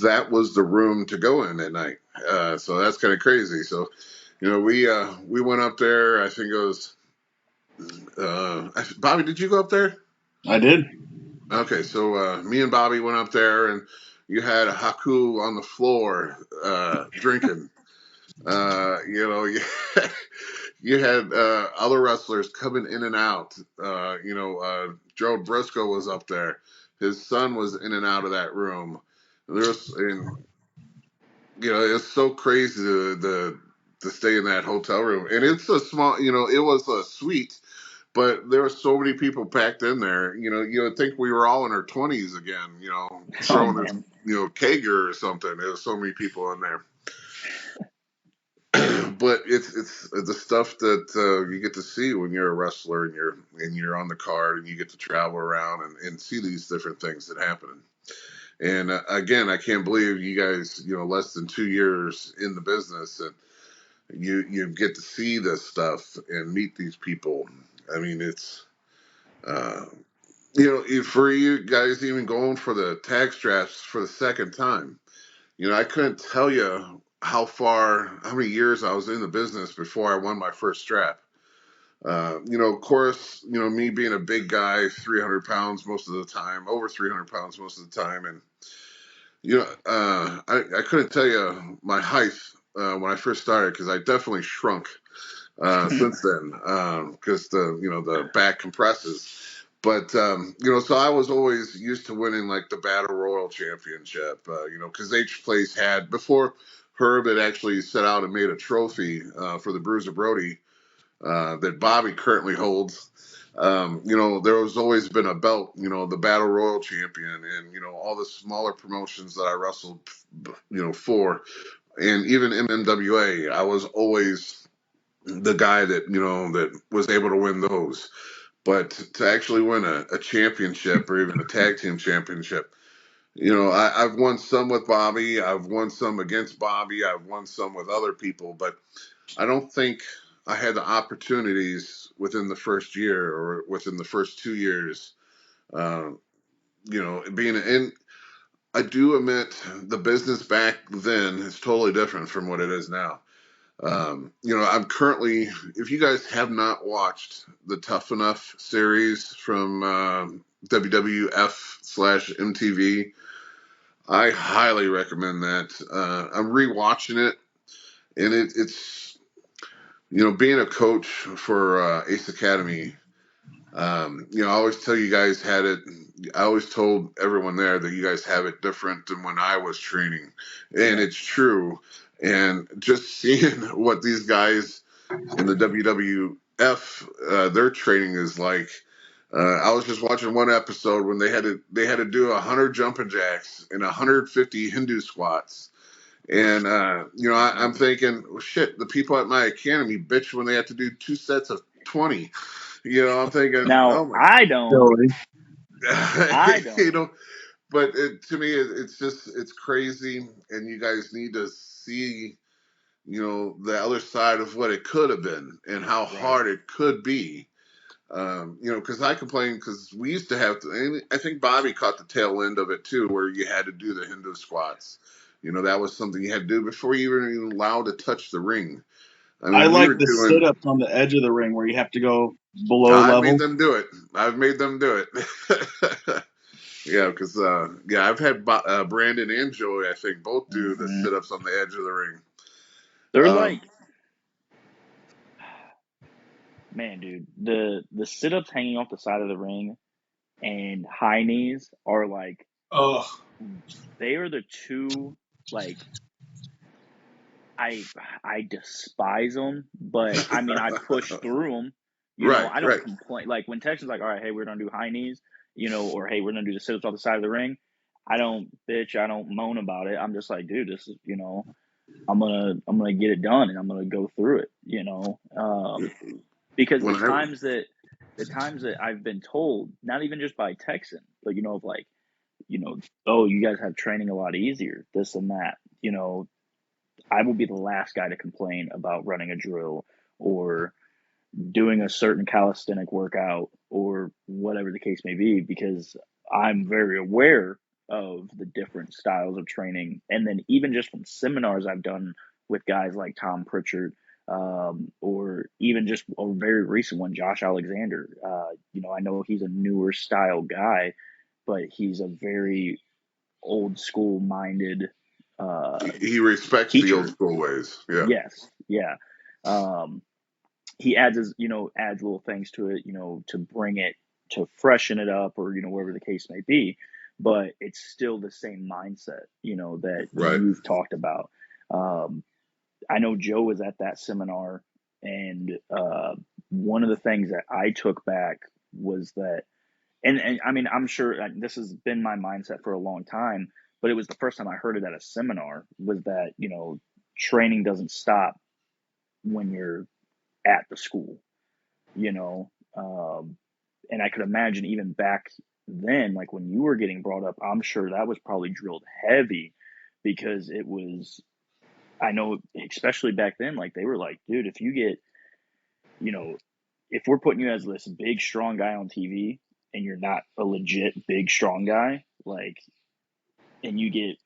That was the room to go in at night. So that's kind of crazy. So, you know, we went up there. I think it was Bobby. Did you go up there? I did. Okay, so me and Bobby went up there, and you had a Haku on the floor drinking. You know, you had other wrestlers coming in and out. You know, Joe Briscoe was up there. His son was in and out of that room. And you know, it's so crazy to stay in that hotel room, and it's a small. You know, it was a suite. But there were so many people packed in there. You know, you would think we were all in our 20s again. You know, throwing this, man. you know, kegger or something. There was so many people in there. But it's the stuff that you get to see when you're a wrestler and you're on the card and you get to travel around and see these different things that happen. And again, I can't believe you guys, you know, less than 2 years in the business and you get to see this stuff and meet these people. I mean, it's you know, for you guys even going for the tag straps for the second time, you know, I couldn't tell you how many years I was in the business before I won my first strap. You know, of course, you know, me being a big guy, 300 pounds most of the time, over 300 pounds most of the time. And, you know, I couldn't tell you my height when I first started because I definitely shrunk since then because you know, the back compresses. But you know, so I was always used to winning like the Battle Royal Championship, you know, because each place had before Herb had actually set out and made a trophy for the Bruiser Brody that Bobby currently holds. You know, there was always been a belt, you know, the Battle Royal Champion, and you know all the smaller promotions that I wrestled, you know, for, and even MMWA, I was always the guy that you know that was able to win those. But to actually win a championship or even a tag team championship, you know, I've won some with Bobby. I've won some against Bobby. I've won some with other people. But I don't think I had the opportunities within the first year or within the first 2 years, uh, you know, being in. I do admit the business back then is totally different from what it is now. You know, I'm currently, if you guys have not watched the Tough Enough series from WWF/MTV, I highly recommend that. I'm rewatching it, and it's, you know, being a coach for Ace Academy, you know, I always tell you guys had it, I always told everyone there that you guys have it different than when I was training, and it's true. And just seeing what these guys in the WWF their training is like. I was just watching one episode when they had to do 100 jumping jacks and 150 Hindu squats, and you know I'm thinking, well, shit, the people at my academy bitch when they have to do 2 sets of 20. You know, I'm thinking, Now oh my, I don't. I you don't. know, but to me it's just it's crazy, and you guys need to see, you know, the other side of what it could have been and how Right. hard it could be. You know, because I complain because we used to have to, and I think Bobby caught the tail end of it too, where you had to do the Hindu squats. You know, that was something you had to do before you were even allowed to touch the ring. I I mean, we like were the doing. sit-ups on the edge of the ring where you have to go below I've made level. them do it. I've made them do it. Yeah, because yeah, I've had Brandon and Joey, I think, both do the Mm-hmm. sit-ups on the edge of the ring. They're Um, like, Man, dude, the sit-ups hanging off the side of the ring and high knees are like, Oh, they are the two, like, I despise them, but I mean, I push through them. Right, I don't right. complain. Like when Texans like, all right, hey, we're gonna do high knees, or hey, we're gonna do the sit-ups off the side of the ring. I don't bitch. I don't moan about it. I'm just like, dude, this is, I'm gonna get it done and I'm gonna go through it. Because When I the times that I've been told, not even just by Texan, but of like, oh, you guys have training a lot easier, this and that. I will be the last guy to complain about running a drill or doing a certain calisthenic workout or whatever the case may be, because I'm very aware of the different styles of training. And then even just from seminars I've done with guys like Tom Pritchard, or even just a very recent one, Josh Alexander. I know he's a newer style guy, but he's a very old school minded he respects the old teacher. school ways. Yeah. Yes, yeah. Um, he adds little things to it, to bring it, to freshen it up, or whatever the case may be. But it's still the same mindset, that Right. you've talked about. I know Joe was at that seminar, and one of the things that I took back was that, and I mean, I'm sure this has been my mindset for a long time, but it was the first time I heard it at a seminar, was that, training doesn't stop when you're at the school, you know. And I could imagine even back then, like when you were getting brought up, I'm sure that was probably drilled heavy, because it was, I know, especially back then, like they were like, dude, if you get, if we're putting you as this big, strong guy on TV and you're not a legit big, strong guy, like, and you get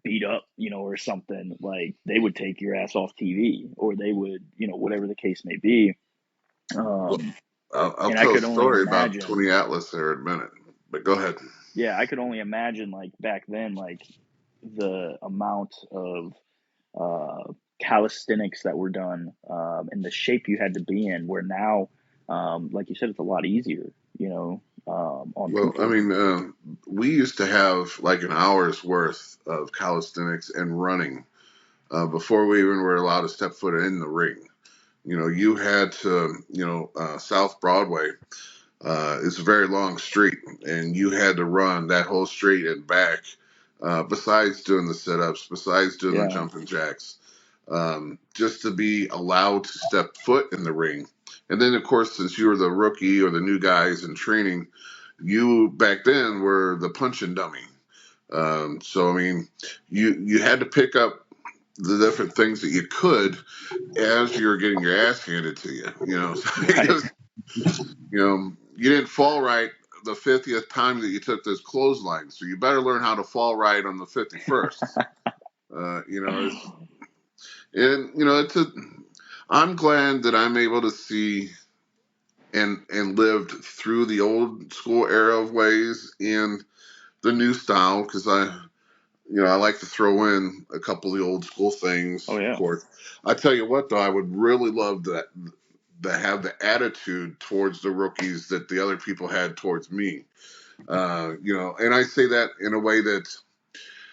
beat up, or something, like they would take your ass off TV, or they would, whatever the case may be. Well, Um, I'll and I tell a could only story about imagine, Tony Atlas there in a minute, but go ahead. yeah, I could only imagine, like back then, like the amount of calisthenics that were done, and the shape you had to be in, where now, like you said, it's a lot easier, on Well, I people. mean, we used to have like an hour's worth of calisthenics and running before we even were allowed to step foot in the ring. You had to, South Broadway is a very long street, and you had to run that whole street and back, besides doing the sit ups, besides doing the Yeah. jumping jacks, just to be allowed to step foot in the ring. And then, of course, since you were the rookie or the new guys in training, you back then were the punching dummy. So, I mean, you had to pick up the different things that you could as you're getting your ass handed to you. Right. Because you didn't fall right the 50th time that you took this clothesline, so you better learn how to fall right on the 51st. It's a. I'm glad that I'm able to see and lived through the old school era of ways and the new style, because I like to throw in a couple of the old school things, Oh of yeah. course. I tell you what, though, I would really love that to have the attitude towards the rookies that the other people had towards me. And I say that in a way that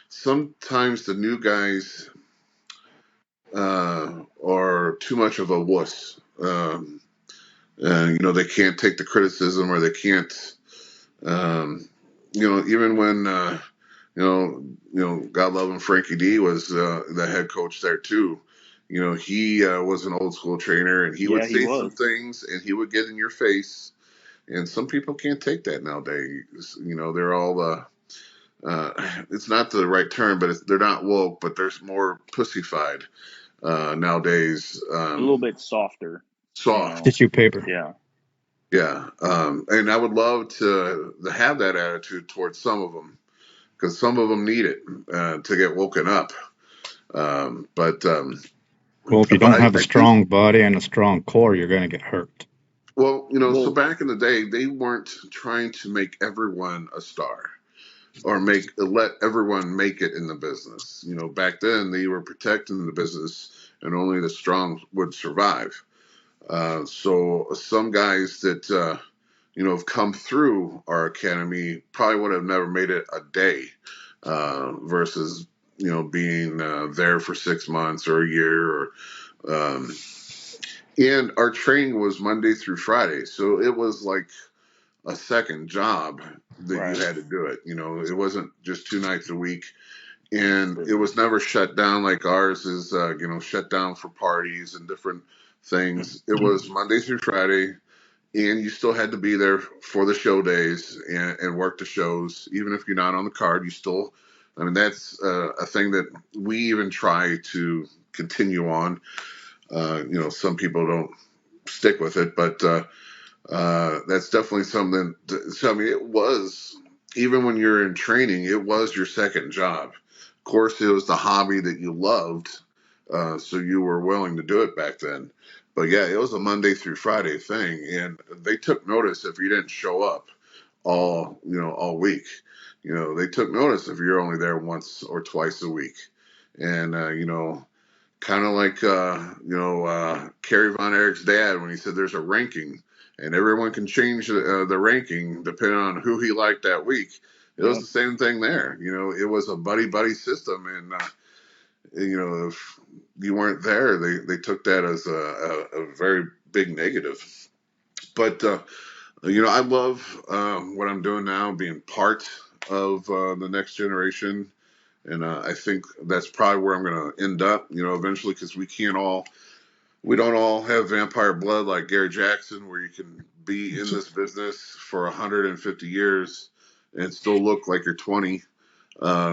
sometimes the new guys are too much of a wuss. And they can't take the criticism, or they can't. Even when God love him, Frankie D was the head coach there too. He was an old school trainer, and he would Yeah, he say some was. things, and he would get in your face. And some people can't take that nowadays. They're all it's not the right term, but they're not woke, but they're more pussyfied nowadays. A little bit softer, Soft, Tissue paper. Yeah. yeah. And I would love to have that attitude towards some of them, because some of them need it to get woken up. But Well, if you but don't I, have a I do. strong body and a strong core, you're going to get hurt. Well, so Well, back in the day, they weren't trying to make everyone a star, or let everyone make it in the business. Back then they were protecting the business, and only the strong would survive. So some guys that have come through our academy probably would have never made it a day, versus being there for 6 months or a year. Or and our training was Monday through Friday, so it was like a second job that Right. you had to do it. It wasn't just 2 nights a week. And Absolutely. it was never shut down like ours is, shut down for parties and different things. It was Monday through Friday, and you still had to be there for the show days and work the shows. Even if you're not on the card, you still, that's a thing that we even try to continue on. Some people don't stick with it, but that's definitely something. So, it was, even when you're in training, it was your second job. Of course, it was the hobby that you loved, so you were willing to do it back then. But yeah, it was a Monday through Friday thing, and they took notice if you didn't show up all week. They took notice if you're only there once or twice a week, and kind of like Kerry Von Erich's dad when he said there's a ranking and everyone can change the ranking depending on who he liked that week. It was the same thing there. It was a buddy system, and if you weren't there, they took that as a very big negative. But I love what I'm doing now, being part of the next generation. And I think that's probably where I'm going to end up, eventually, because we don't all have vampire blood like Gary Jackson, where you can be in this business for 150 years and still look like you're 20.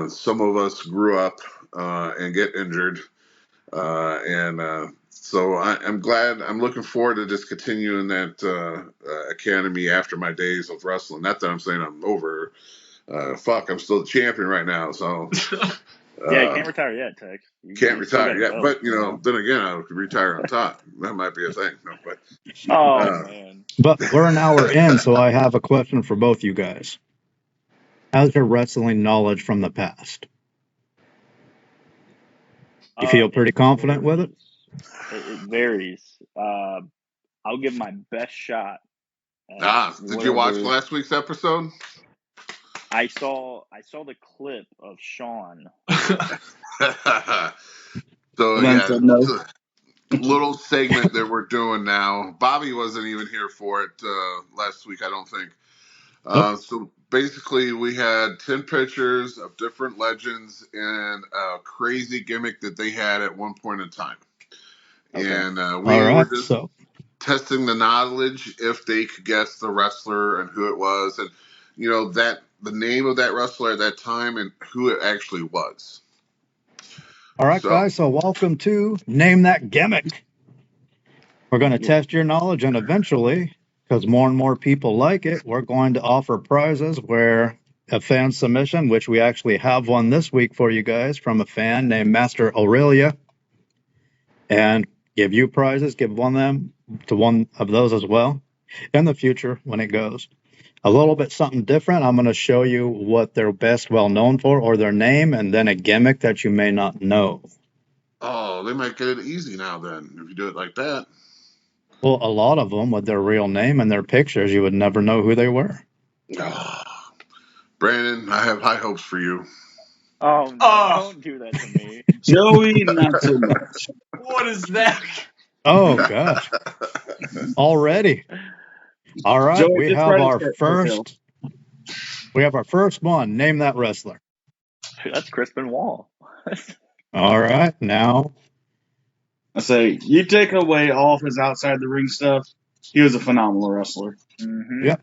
Some of us grew up and get injured. So I'm glad. I'm looking forward to just continuing that academy after my days of wrestling. Not that I'm saying I'm over. I'm still the champion right now. So Yeah, you can't retire yet, Tex. can't You still retire got a yet. belt. But then again, I could retire on top. That might be a thing. No, but Man. But we're an hour in, so I have a question for both you guys. How's your wrestling knowledge from the past? You feel pretty confident with it? It varies. I'll give my best shot. Did you watch last week's episode? I saw the clip of Sean. So And then yeah, said no. little segment that we're doing now. Bobby wasn't even here for it last week, I don't think. So basically, we had 10 pictures of different legends and a crazy gimmick that they had at one point in time. Okay. And we All right, were just so testing the knowledge if they could guess the wrestler and who it was, and the name of that wrestler at that time and who it actually was. all right, guys. So welcome to Name That Gimmick. We're going to test your knowledge, and eventually, because more and more people like it, we're going to offer prizes where a fan submission, which we actually have one this week for you guys from a fan named Master Aurelia, and give you prizes, give one of those as well in the future when it goes. A little bit something different. I'm going to show you what they're best well known for or their name, and then a gimmick that you may not know. Oh, they might get it easy now then if you do it like that. Well, a lot of them with their real name and their pictures, you would never know who they were. Brandon, I have high hopes for you. Oh, no, don't do that to me. Joey, not so much. What is that? Oh, gosh. Already. All right, Joey, we just have right our as first. We have our first one. Name that wrestler. That's Crispin Wall. All right, now. I say, you take away all of his outside the ring stuff, he was a phenomenal wrestler. Mm-hmm. Yep.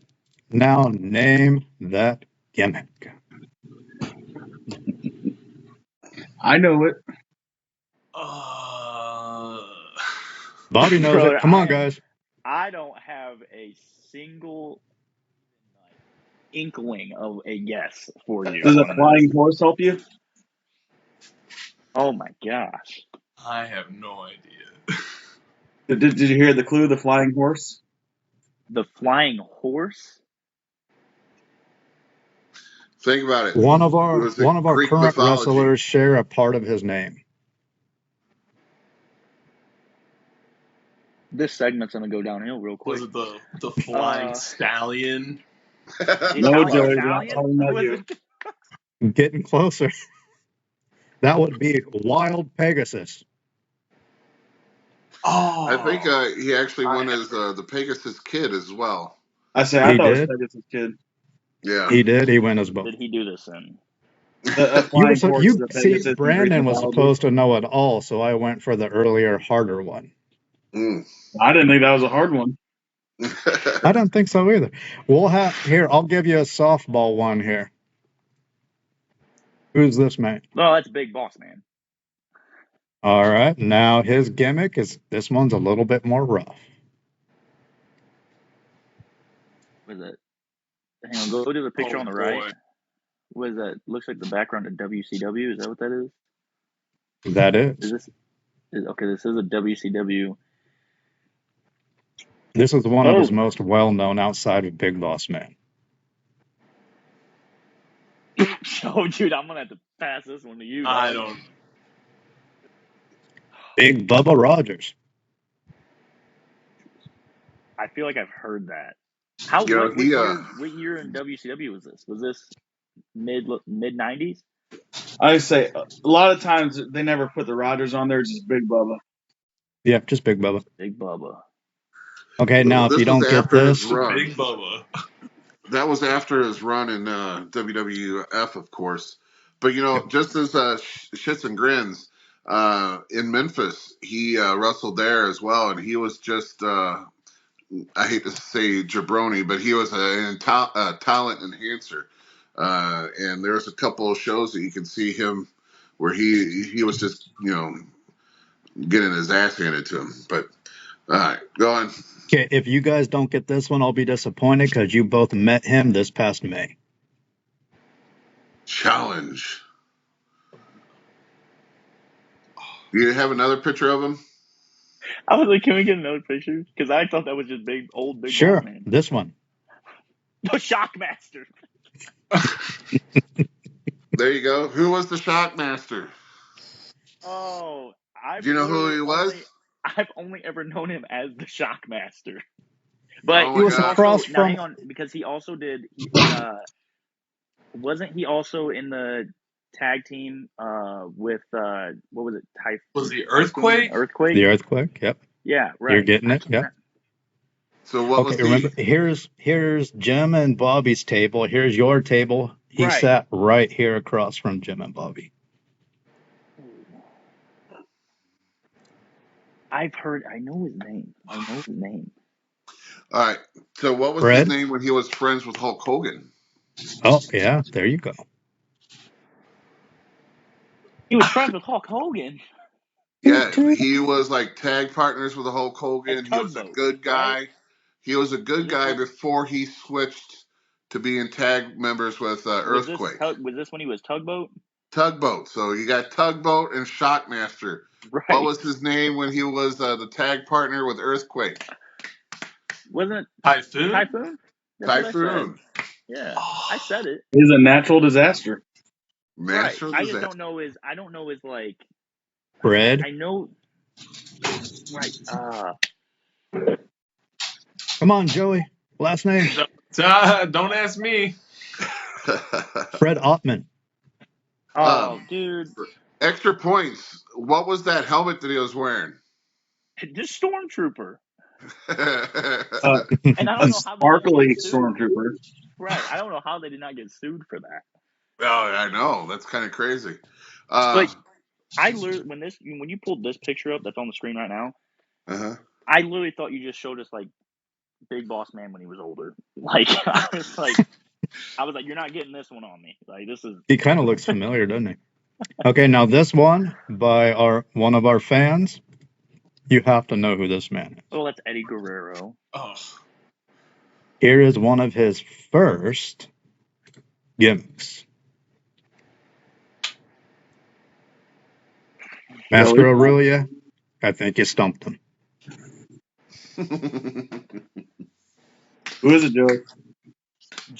Now name that gimmick. I know it. Bobby knows Brother, it. Come on, guys. I don't have a single inkling of a guess for you. Does a flying horse help you? Oh my gosh. I have no idea. Did you hear the clue, the flying horse? The flying horse? Think about it. One of our Greek current mythology. wrestlers share a part of his name. This segment's gonna go downhill real quick. Was it the Flying Stallion? No, Joey, not talking about you. Getting closer. That would be Wild Pegasus. Oh, I think he actually won as the Pegasus Kid as well. I thought it was Pegasus Kid. Yeah, he did. He went as both. Did he do this then? Brandon was supposed to know it all, so I went for the earlier, harder one. I didn't think that was a hard one. I don't think so either. I'll give you a softball one here. Who's this man? No, that's Big Boss Man. All right. Now his gimmick is this one's a little bit more rough. What is it? Hang on, go to the picture on the right. What is that? Looks like the background of WCW. Is that what that is? That is. This is a WCW. This is one of his most well-known outside of Big Boss Man. Oh, dude, I'm going to have to pass this one to you. I don't. Big Bubba Rogers. I feel like I've heard that. What year in WCW was this? Was this mid 90s? I say a lot of times they never put the Rogers on there, just Big Bubba. Yeah, just Big Bubba. Big Bubba. Okay, now if you don't get this, Big Bubba. That was after his run in WWF, of course. But just as Shits and Grins in Memphis, he wrestled there as well, and he was just I hate to say jabroni, but he was a talent enhancer. And there's a couple of shows that you can see him where he was just getting his ass handed to him. But all right, go on. Okay, if you guys don't get this one, I'll be disappointed because you both met him this past May. Challenge. You have another picture of him? I was like, can we get another picture? Because I thought that was just Big Sure, Boss Man. This one. The Shockmaster. There you go. Who was the Shockmaster? Oh, do you know who he was? I've only ever known him as the Shockmaster. But he was across from. Hang on, because he also did. Wasn't he also in the tag team with what was it? Was the Earthquake? The Earthquake. Yep. Yeah, right. You're getting it. Yep. So what was remember, here's Jim and Bobby's table. Here's your table. He sat right here across from Jim and Bobby. I know his name. All right. So what was his name when he was friends with Hulk Hogan? Oh, yeah. There you go. He was friends with Hulk Hogan? Yeah, he was like tag partners with Hulk Hogan. He was a good guy. Right? He was a good guy before he switched to being tag members with Earthquake. Was this when he was Tugboat? Tugboat. So you got Tugboat and Shockmaster. Right. What was his name when he was the tag partner with Earthquake? Wasn't it Typhoon? Typhoon. Yeah, I said it. He's a natural disaster. Right. I just don't know his like. Fred. I know. Right. Come on, Joey. Last name. Don't ask me. Fred Ottman. Oh, dude. Extra points. What was that helmet that he was wearing? The Stormtrooper. And I don't know how sparkly Stormtrooper. Right. I don't know how they did not get sued for that. Oh, I know. That's kind of crazy. But I literally, when you pulled this picture up that's on the screen right now, I literally thought you just showed us like Big Boss Man when he was older. Like I was like, you're not getting this one on me. Like this is. He kind of looks familiar, doesn't he? Okay, now this one by one of our fans. You have to know who this man is. Oh, that's Eddie Guerrero. Oh. Here is one of his first gimmicks. Master Aurelia, I think you stumped him. Who is it, Joey?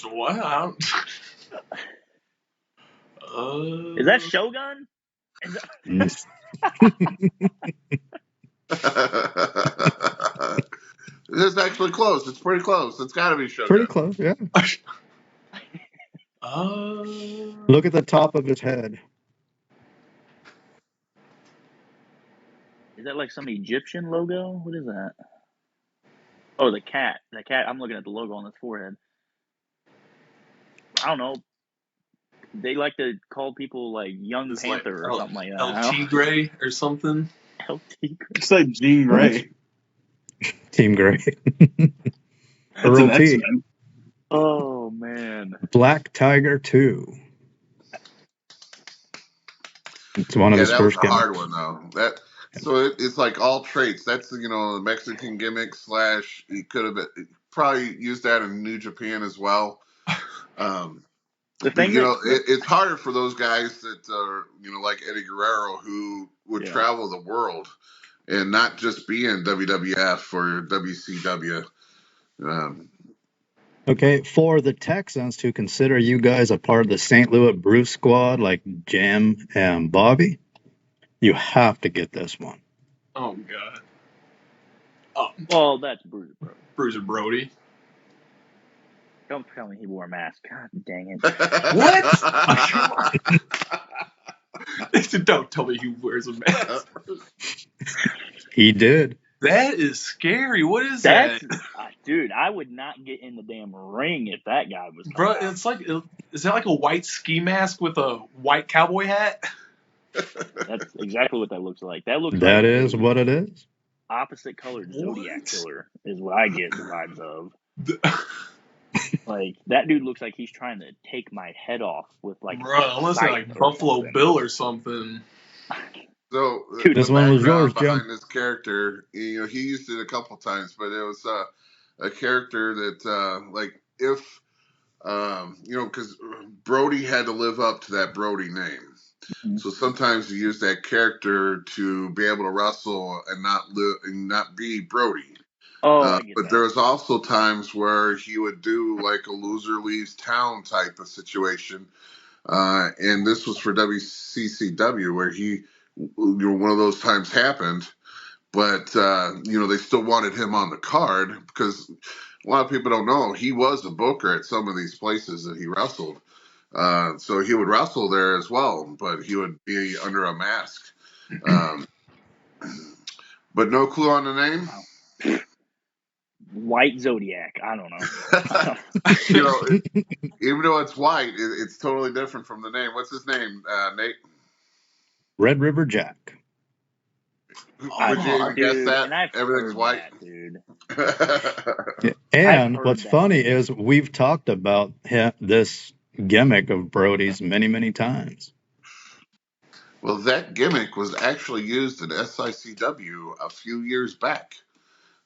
Wow. Is that Shogun? It's actually close. It's pretty close. It's got to be Shogun. Pretty close, yeah. Look at the top of his head. Is that like some Egyptian logo? What is that? Oh, the cat. The cat. I'm looking at the logo on his forehead. I don't know. They like to call people like Young Panther or something like that. El Tigre or something. El Tigre. It's like Jean Grey. Team Grey. Earl T. Oh, man. Black Tiger 2. It's one of his first gimmicks. That was a hard one, though. It's like all traits. That's, the Mexican gimmick / he could have probably used that in New Japan as well. The thing it's harder for those guys that are, like Eddie Guerrero, who would travel the world and not just be in WWF or WCW. Okay, for the Texans to consider you guys a part of the St. Louis Bruce squad, like Jim and Bobby, you have to get this one. Oh, God. Oh, well, that's Bruiser Brody. Bruiser Brody. Don't tell me he wore a mask. God dang it. What? Don't tell me he wears a mask. He did. That is scary. What is that? Dude, I would not get in the damn ring if that guy was. Bro, it's like, is that like a white ski mask with a white cowboy hat? That's exactly what that looks like. That is what it is. Opposite colored Zodiac killer is what I get the vibes of. Like, that dude looks like he's trying to take my head off with, like... Bro, unless they're like Buffalo Bill or something. So, dude, this one was yours, Jim. Behind this character, he used it a couple times, but it was a character that, because Brody had to live up to that Brody name. Mm-hmm. So sometimes he used that character to be able to wrestle and not be Brody. But there was also times where he would do like a loser leaves town type of situation. And this was for WCCW where one of those times happened, but they still wanted him on the card because a lot of people don't know he was a booker at some of these places that he wrestled. So he would wrestle there as well, but he would be under a mask. But no clue on the name? White Zodiac. I don't know. Even though it's white, it's totally different from the name. What's his name, Nate? Red River Jack. Would you guess that? Everything's white? That, dude. And what's funny is we've talked about this gimmick of Brody's many, many times. Well, that gimmick was actually used in SICW a few years back.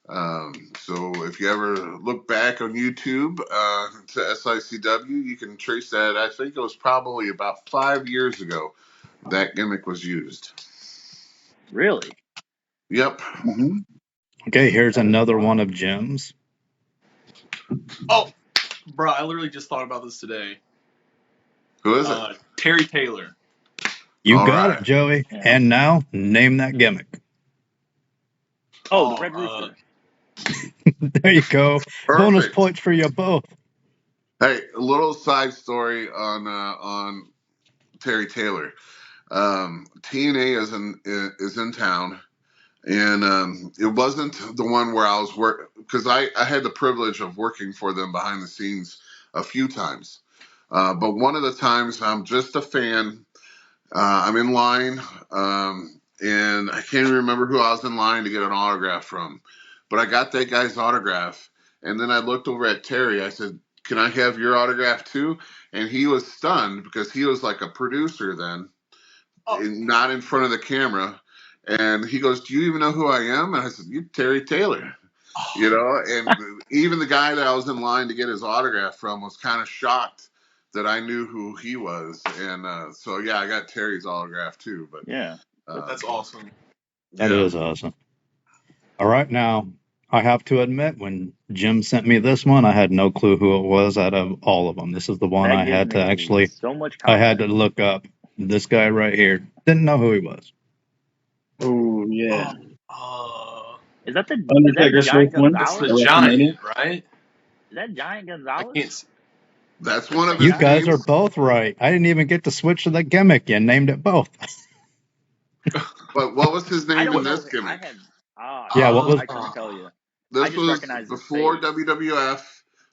So if you ever look back on YouTube to SICW, you can trace that. I think it was probably about 5 years ago that gimmick was used. Really? Yep. Mm-hmm. Okay, here's another one of Jim's. Oh, bro, I literally just thought about this today. Who is it? Terry Taylor. You got it, Joey. Yeah. And now, name that gimmick. Oh, the Red Rooster. There you go. Perfect. Bonus points for you both. Hey, a little side story on Terry Taylor. TNA is in town, and it wasn't the one where I was because I had the privilege of working for them behind the scenes a few times. But one of the times I'm just a fan. I'm in line, and I can't even remember who I was in line to get an autograph from. But I got that guy's autograph, and then I looked over at Terry. I said, "Can I have your autograph too?" And he was stunned because he was like a producer then, not in front of the camera. And he goes, "Do you even know who I am?" And I said, "You're Terry Taylor." And even the guy that I was in line to get his autograph from was kind of shocked that I knew who he was. And so, yeah, I got Terry's autograph too. But yeah, that's awesome. That is awesome. All right, now, I have to admit, when Jim sent me this one, I had no clue who it was out of all of them. This is the one I had to actually, I had to look up. This guy right here, didn't know who he was. Oh, yeah. Is that Undertaker Giant Smith win. That's Gonzalez? the Giant, right? Is that Giant I Gonzalez? can't see. That's one of You his guys are names. both right. I didn't even get to switch to the gimmick. You named it both. But what was his I name don't in know. this gimmick? Yeah, what was? I couldn't tell you. I This just was recognize his before face. WWF.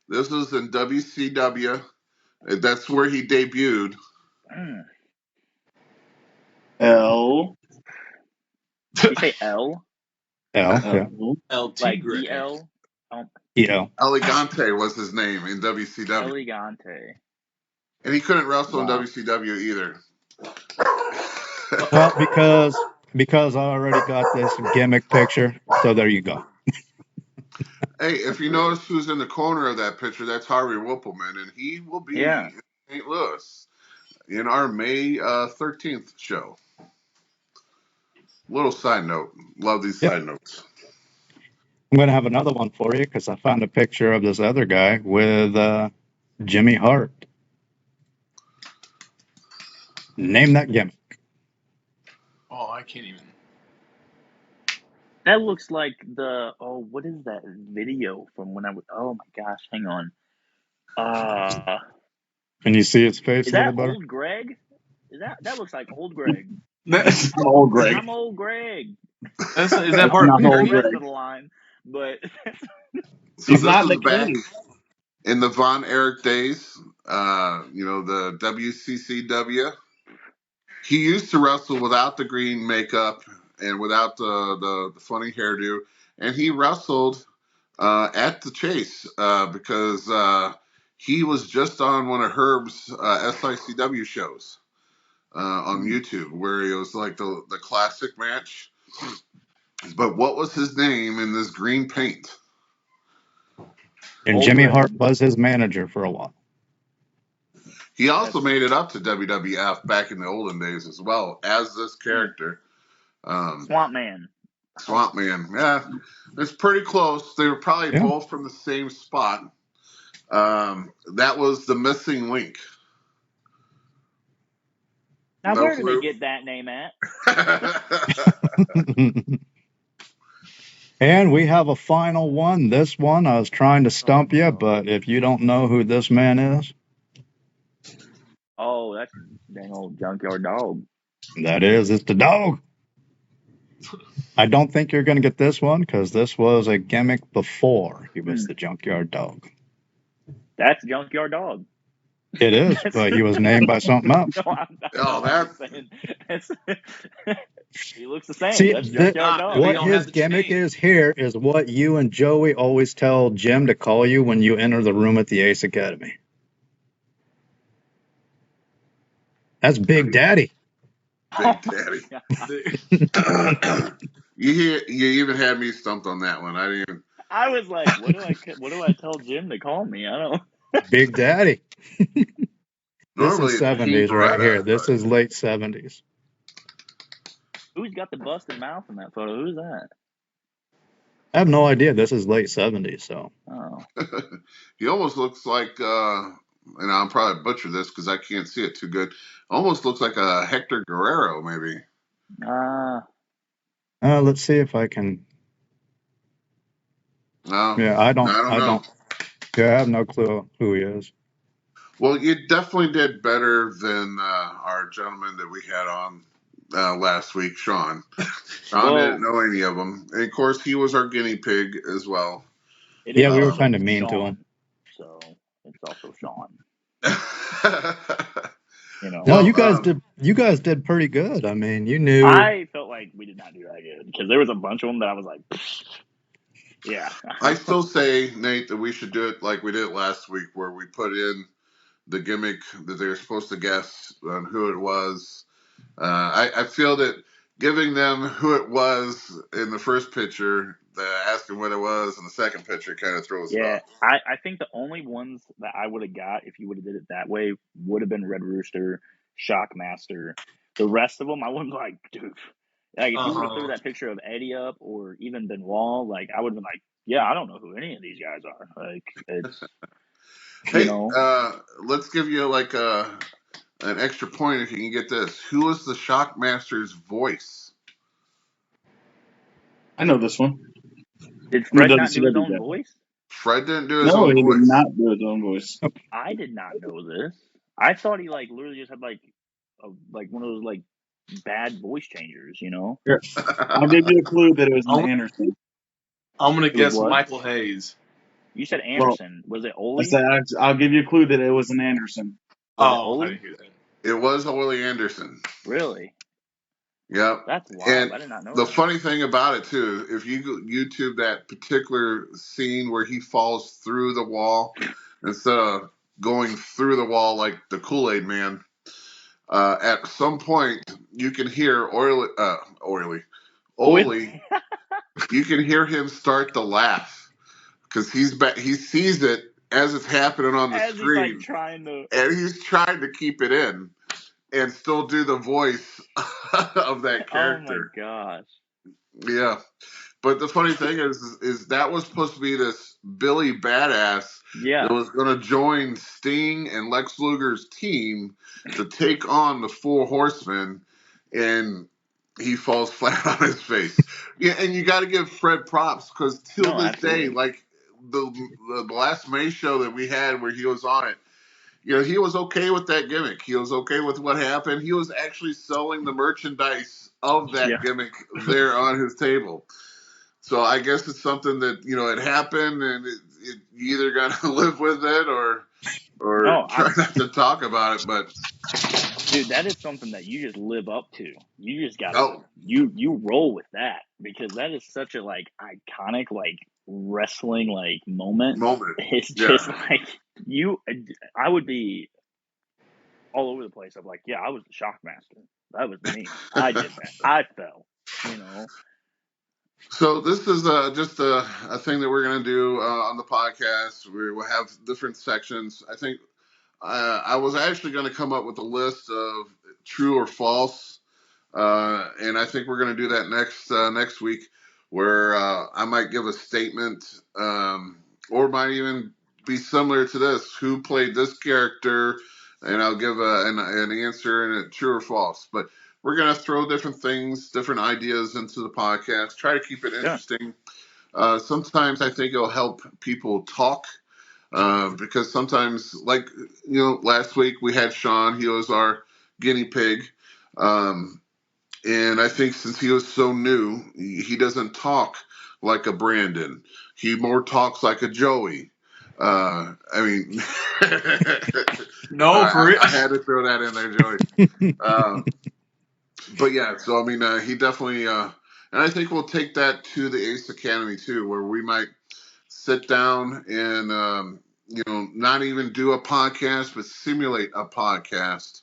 This was in WCW. That's where he debuted. L. Did you say L? Yeah. El Like Tigre. EL? Yeah. Elegante was his name in WCW. Elegante. And he couldn't wrestle in Wow. WCW either. Well, because I already got this gimmick picture, so there you go. Hey, if you notice who's in the corner of that picture, that's Harvey Whippleman, and he will be in St. Louis in our May 13th show. Little side note. Love these side notes. I'm going to have another one for you because I found a picture of this other guy with Jimmy Hart. Name that gimmick. Oh, I can't even. That looks like what is that video from when I was? Oh my gosh, hang on. Can you see his face Is a little that better? old Greg? That looks like old Greg? That's old Greg. I'm old Greg. Is that Bart not old The Greg. rest of the line, but So He's this not was the back king. in the Von Erich days. The WCCW. He used to wrestle without the green makeup and without the funny hairdo, and he wrestled at the Chase because he was just on one of Herb's SICW shows on YouTube where it was like the classic match. But what was his name in this green paint? And Old Jimmy Greg. Hart was his manager for a while. He also made it up to WWF back in the olden days as well as this character. Swamp Man. Swamp Man. Yeah, it's pretty close. They were probably both from the same spot. That was the missing link. Now, where did they get that name at? And we have a final one. This one, I was trying to stump you, but if you don't know who this man is. Oh, that's dang old Junkyard Dog. It's the dog. I don't think you're going to get this one because this was a gimmick before he was the Junkyard Dog. That's Junkyard Dog. It is, but he was named by something else. I'm saying. He looks the same. See, That's Junkyard Dog. What his gimmick is here is what you and Joey always tell Jim to call you when you enter the room at the Ace Academy. That's Big Daddy. Big Daddy. You even had me stumped on that one. I was like, what do I tell Jim to call me? I don't. Big Daddy. This Normally is 70s right here. This is late 70s. Who's got the busted mouth in that photo? Who's that? I have no idea. This is late 70s, so. Oh. He almost looks like, and I'll probably butcher this because I can't see it too good. Almost looks like a Hector Guerrero, maybe. Let's see if I can. No. Yeah, I don't know. Yeah, I have no clue who he is. Well, you definitely did better than our gentleman that we had on last week, Sean. Sean didn't know any of them. And, of course, he was our guinea pig as well. Yeah, we were kind of mean to him. So it's also Sean. No, you guys did pretty good. I mean, you knew. I felt like we did not do that good because there was a bunch of them that I was like, yeah. I still say, Nate, that we should do it like we did last week, where we put in the gimmick that they were supposed to guess on who it was. I feel that giving them who it was in the first picture, asking what it was in the second picture, kind of throws it off. I think the only ones that I would have got if you would have did it that way would have been Red Rooster, Shockmaster. The rest of them, I would have like, dude. Like, if you would have threw that picture of Eddie up or even Benoit, like, I would have been like, yeah, I don't know who any of these guys are. Like, it's, hey, let's give you like an extra point if you can get this. Who was the Shockmaster's voice? I know this one. Did from the Fred not do his WCW own guy. voice? Fred didn't do his No, own he did voice. not do his own voice. I did not know this. I thought he like literally just had like one of those like bad voice changers, you know? Here, I'll give you a clue that it was an I'm, Anderson. I'm gonna It was guess what? Michael Hayes. You said Well, Anderson. Was it I Ole? said I'll give you a clue that it was an Anderson. Was it Oh, I Ole? didn't hear that. It was Ole Anderson. Really? Yep. That's wild. And I did not know the that. funny thing about it too, if you go YouTube that particular scene where he falls through the wall instead of going through the wall like the Kool-Aid Man, at some point you can hear Ole. You can hear him start to laugh because he sees it as it's happening on the As he's like screen, trying to. and he's trying to keep it in and still do the voice of that Oh my character. gosh. Yeah. But the funny thing is that was supposed to be this Billy Badass Yeah. that was going to join Sting and Lex Luger's team to take on the Four Horsemen, and he falls flat on his face. Yeah, and you got to give Fred props because till No, this absolutely. day, like the last May show that we had where he was on it, you know, he was okay with that gimmick. He was okay with what happened. He was actually selling the merchandise of that Yeah. gimmick there on his table. So I guess it's something that, you know, it happened, and you either got to live with it or No, try not to talk about it. But dude, that is something that you just live up to. You just gotta oh, you roll with that because that is such a like iconic like wrestling like moment. moment, It's yeah. just like I would be all over the place. I'm like, yeah, I was the Shockmaster. That was me. I did that. I fell. You know. So this is just a thing that we're going to do on the podcast. We'll have different sections. I think I was actually going to come up with a list of true or false, and I think we're going to do that next week, where I might give a statement, or might even be similar to this: who played this character, and I'll give an answer and a true or false. But we're going to throw different things, different ideas into the podcast. Try to keep it interesting. Sometimes I think it'll help people talk. Because sometimes, like, you know, last week we had Sean, he was our guinea pig. And I think since he was so new, he doesn't talk like a Brandon. He more talks like a Joey. I mean, No, for real. I had to throw that in there, Joey. But yeah, so I mean, he definitely, and I think we'll take that to the Ace Academy too, where we might sit down and you know, not even do a podcast, but simulate a podcast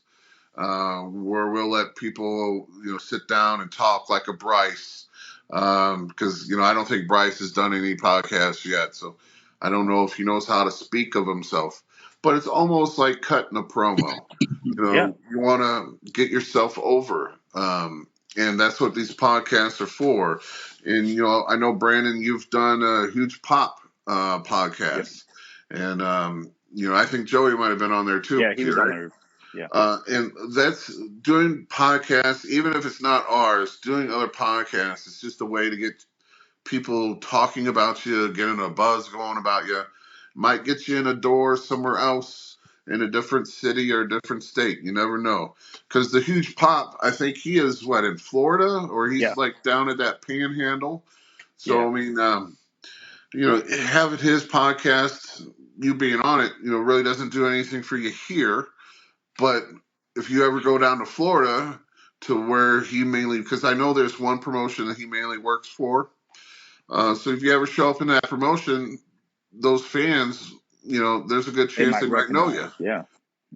where we'll let people, you know, sit down and talk like a Bryce, because you know I don't think Bryce has done any podcasts yet, so I don't know if he knows how to speak of himself. But it's almost like cutting a promo. You know, Yeah. you want to get yourself over, and that's what these podcasts are for. And you know, I know Brandon, you've done a huge pop podcast, and you know, I think Joey might have been on there too. Yeah, he was right? on there. Yeah. And that's doing podcasts, even if it's not ours, doing other podcasts. It's just a way to get people talking about you, getting a buzz going about you. Might get you in a door somewhere else in a different city or a different state. You never know. Because the huge pop, I think he is in Florida, or he's like down at that Panhandle. So I mean, you know, having his podcast, you being on it, you know, really doesn't do anything for you here. But if you ever go down to Florida to where he mainly, because I know there's one promotion that he mainly works for. So if you ever show up in that promotion, those fans, you know, there's a good chance they might know you. Yeah.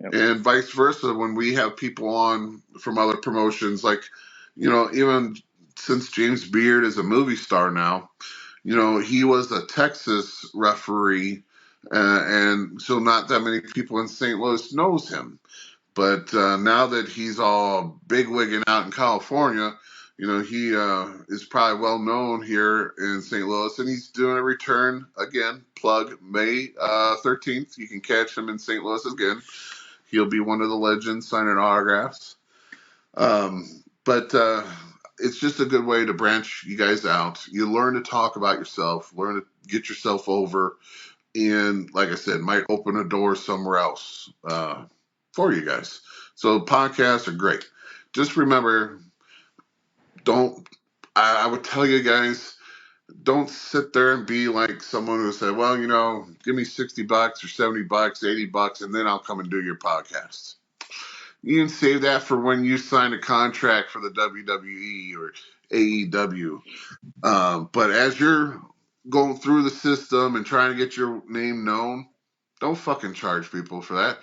Yep. And vice versa when we have people on from other promotions, like, you know, even since James Beard is a movie star now, you know, he was a Texas referee, and so not that many people in St. Louis knows him. But now that he's all bigwigging out in California, you know, he is probably well known here in St. Louis, and he's doing a return again. Plug May 13th. You can catch him in St. Louis again. He'll be one of the legends signing autographs. But it's just a good way to branch you guys out. You learn to talk about yourself, learn to get yourself over, and like I said, might open a door somewhere else for you guys. So podcasts are great. Just remember, I would tell you guys, don't sit there and be like someone who said, well, give me $60 or $70, $80, and then I'll come and do your podcast. You can save that for when you sign a contract for the WWE or AEW. But as you're going through the system and trying to get your name known, don't fucking charge people for that.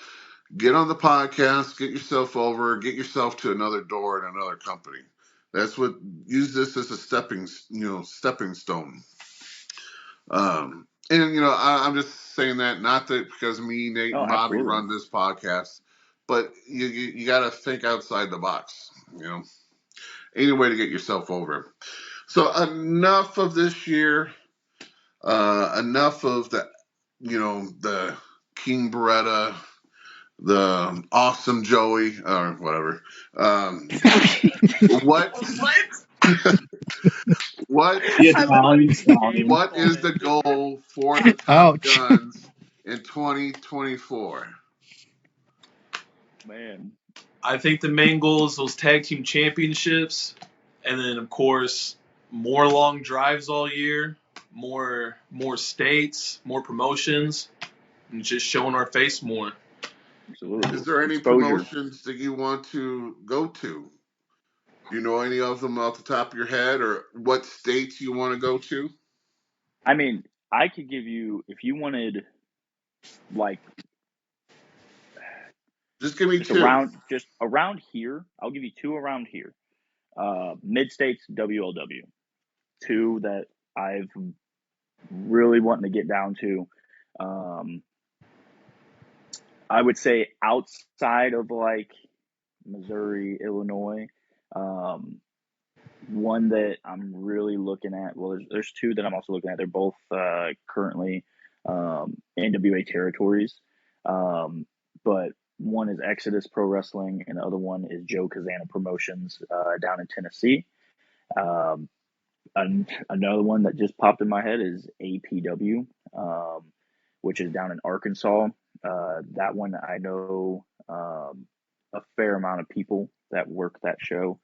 Get on the podcast, get yourself over, get yourself to another door in another company. Use this as a stepping stone. I'm just saying that, not that because me, Nate, and Bobby absolutely. run this podcast, but you got to think outside the box. Any way to get yourself over. So enough of this year. Enough of the King Barretta, the awesome Joey, or whatever. What? What is the goal for the Top Guns in 2024? Man, I think the main goal is those tag team championships, and then of course more long drives all year, more states, more promotions, and just showing our face more. Absolutely. Is there any promotions that you want to go to? Do you know any of them off the top of your head, or what states you want to go to? I mean, I could give you, if you wanted, like, just give me just two. Around here. I'll give you two around here. Mid States WLW, two that I've really wanting to get down to. I would say outside of like Missouri, Illinois, one that I'm really looking at. Well, there's two that I'm also looking at. They're both currently NWA territories, but one is Exodus Pro Wrestling, and the other one is Joe Kazana Promotions down in Tennessee. Another one that just popped in my head is APW, which is down in Arkansas. That one I know a fair amount of people that work that show.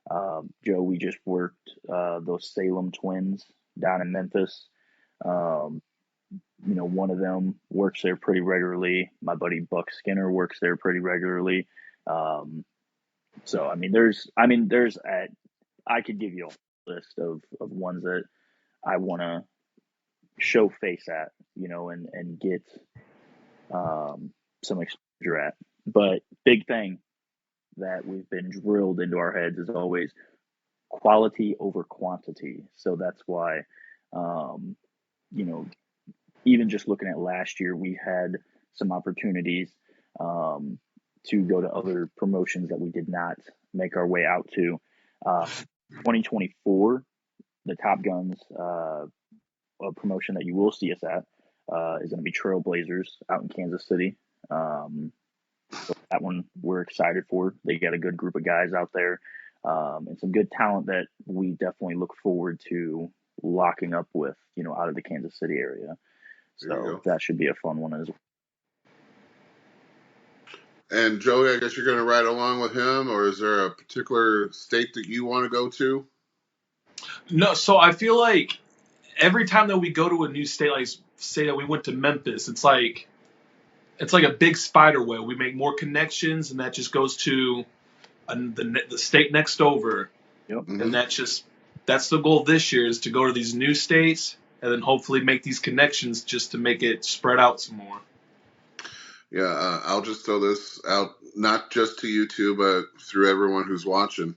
Joe, we just worked those Salem twins down in Memphis. One of them works there pretty regularly. My buddy Buck Skinner works there pretty regularly. So I could give you a list of ones that I want to show face at, and get some exposure at. But big thing that we've been drilled into our heads is always quality over quantity. So that's why, even just looking at last year, we had some opportunities to go to other promotions that we did not make our way out to. 2024, the Top Guns, a promotion that you will see us at, is going to be Trailblazers out in Kansas City. So that one we're excited for. They got a good group of guys out there, and some good talent that we definitely look forward to locking up with, out of the Kansas City area. So that should be a fun one as well. And Joey, I guess you're going to ride along with him, or is there a particular state that you want to go to? No, so I feel like every time that we go to a new state, like say that we went to Memphis, it's like a big spider web. We make more connections, and that just goes to the state next over. Yep. And that's the goal this year, is to go to these new states and then hopefully make these connections just to make it spread out some more. Yeah, I'll just throw this out, not just to you two, but through everyone who's watching.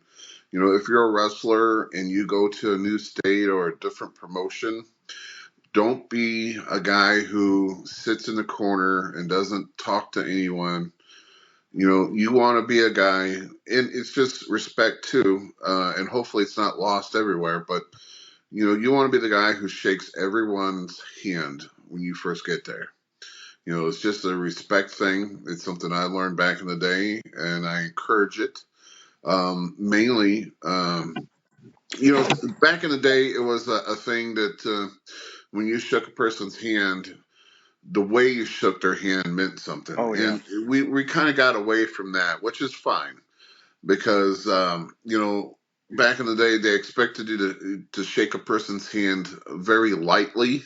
If you're a wrestler and you go to a new state or a different promotion, don't be a guy who sits in the corner and doesn't talk to anyone. You want to be a guy, and it's just respect too, and hopefully it's not lost everywhere, but you want to be the guy who shakes everyone's hand when you first get there. It's just a respect thing. It's something I learned back in the day, and I encourage it. Mainly, Back in the day, it was a thing that when you shook a person's hand, the way you shook their hand meant something. Oh, yeah. And we kind of got away from that, which is fine because, back in the day, they expected you to shake a person's hand very lightly.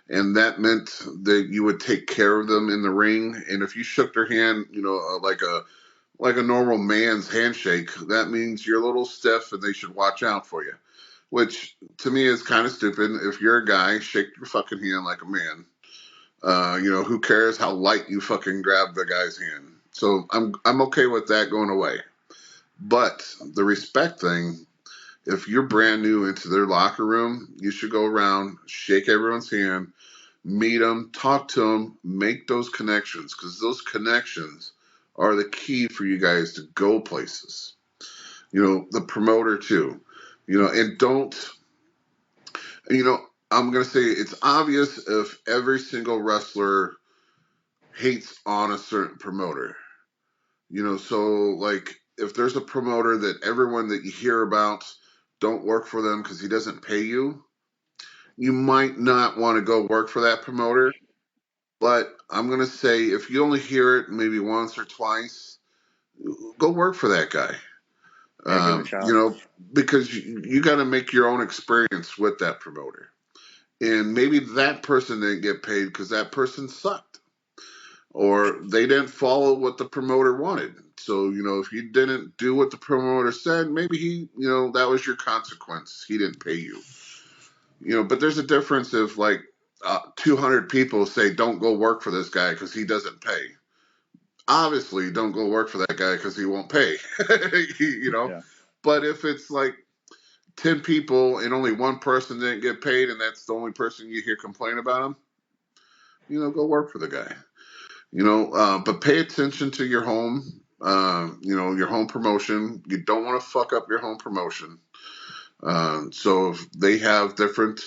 And that meant that you would take care of them in the ring. And if you shook their hand, like a normal man's handshake, that means you're a little stiff and they should watch out for you. Which to me is kind of stupid. If you're a guy, shake your fucking hand like a man. Who cares how light you fucking grab the guy's hand? So I'm okay with that going away. But the respect thing, if you're brand new into their locker room, you should go around, shake everyone's hand, meet them, talk to them, make those connections, because those connections are the key for you guys to go places. The promoter too. And don't, I'm going to say it's obvious if every single wrestler hates on a certain promoter. So like if there's a promoter that everyone that you hear about don't work for them because he doesn't pay you, you might not want to go work for that promoter. But I'm going to say if you only hear it maybe once or twice, go work for that guy. Yeah, give it a shot. Because you got to make your own experience with that promoter. And maybe that person didn't get paid because that person sucked. Or they didn't follow what the promoter wanted. So, if you didn't do what the promoter said, maybe that was your consequence. He didn't pay you. But there's a difference if 200 people say, don't go work for this guy because he doesn't pay. Obviously, don't go work for that guy because he won't pay. Yeah. But if it's like 10 people and only one person didn't get paid and that's the only person you hear complain about him, go work for the guy. But pay attention to your home, your home promotion. You don't want to fuck up your home promotion. So if they have different,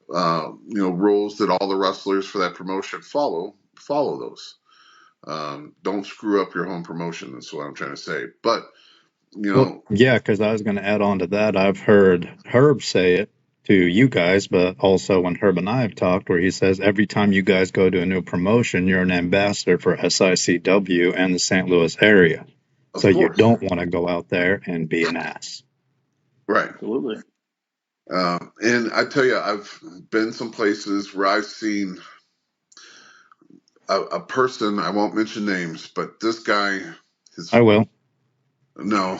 rules that all the wrestlers for that promotion follow those. Don't screw up your home promotion. That's what I'm trying to say. But, Well, yeah, because I was going to add on to that. I've heard Herb say it to you guys, but also when Herb and I have talked, where he says every time you guys go to a new promotion, you're an ambassador for SICW and the St. Louis area. So you don't want to go out there and be an ass. Right. Absolutely. And I tell you, I've been some places where I've seen a person, I won't mention names, but this guy I will. No.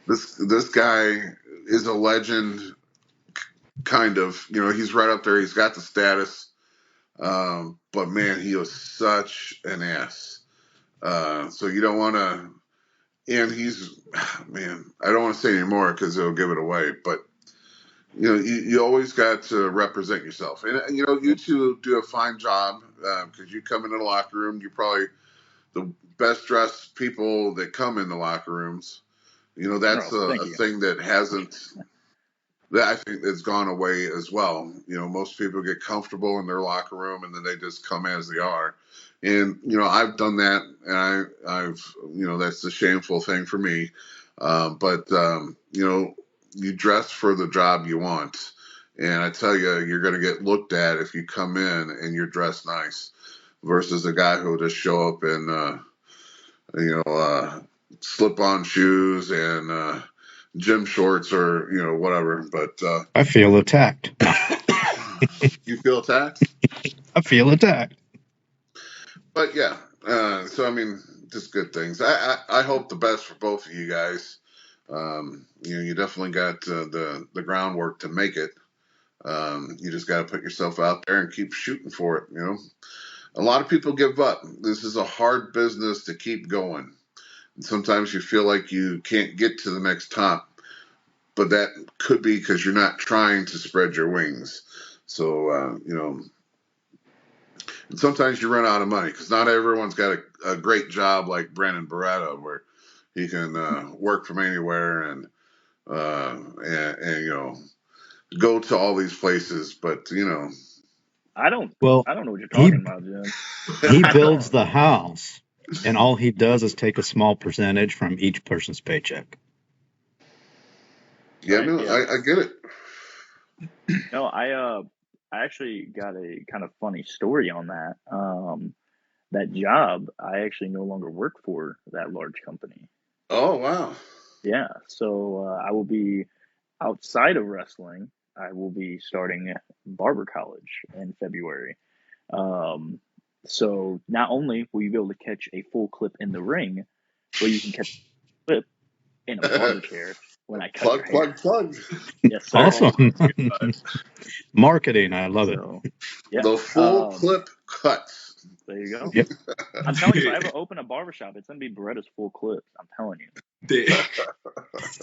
This guy is a legend, kind of. He's right up there. He's got the status. But man, he was such an ass. So you don't want to. And man, I don't want to say anymore because it'll give it away. But you always got to represent yourself. And you two do a fine job because you come into the locker room. You're probably the best dressed people that come in the locker rooms. That's a thing that I think that's gone away as well. Most people get comfortable in their locker room and then they just come as they are. And, I've done that and I've that's the shameful thing for me. But you dress for the job you want. And I tell you, you're going to get looked at if you come in and you're dressed nice versus a guy who will just show up in, slip-on shoes and gym shorts or whatever. But I feel attacked. You feel attacked? I feel attacked. But yeah, so I mean, just good things. I hope the best for both of you guys. You definitely got the groundwork to make it. You just got to put yourself out there and keep shooting for it. A lot of people give up. This is a hard business to keep going. And sometimes you feel like you can't get to the next top, but that could be because you're not trying to spread your wings. So, and sometimes you run out of money because not everyone's got a great job like Brandon Barretta where he can work from anywhere and go to all these places. But, I don't know what you're talking about, Jim. He builds the house, and all he does is take a small percentage from each person's paycheck. Yeah, Right. no, Yeah. I get it. No, I actually got a kind of funny story on that. That job, I actually no longer work for that large company. Oh, wow. Yeah. So I will be outside of wrestling. I will be starting barber college in February. Um, so not only will you be able to catch a full clip in the ring, but you can catch a clip in a barber chair when I cut your Plug, hair. plug, plug. Yes, sir. Awesome. Marketing. I love it. So yeah. The full clip cuts. There you go. Yep. I'm telling you, if I ever open a barbershop, it's gonna be Beretta's full clips. I'm telling you.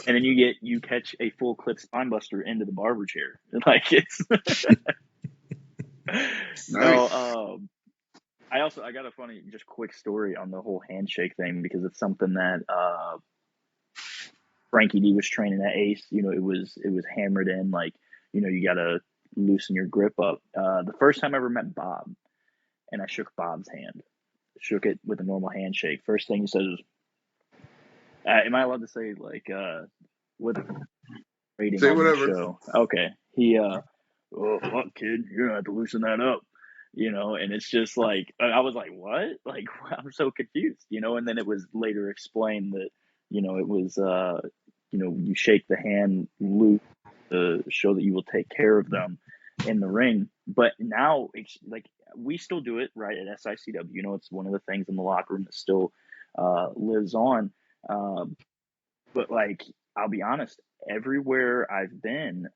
And then you catch a full clip spinebuster into the barber chair. Like it's no. Nice. I got a funny, just quick story on the whole handshake thing because it's something that Frankie D was training at Ace. You know, it was hammered in like, you know, you gotta loosen your grip up. The first time I ever met Bob, and I shook Bob's hand, shook it with a normal handshake. First thing he says is, "Am I allowed to say like what rating Say on this whatever. show?" Okay, he oh fuck kid, you're gonna have to loosen that up. You know, and it's just like I was like, what? Like I'm so confused, you know. And then it was later explained that, you know, it was you know, you shake the hand loose to show that you will take care of them in the ring. But now it's like we still do it right at SICW. You know, it's one of the things in the locker room that still lives on. But like I'll be honest, everywhere I've been,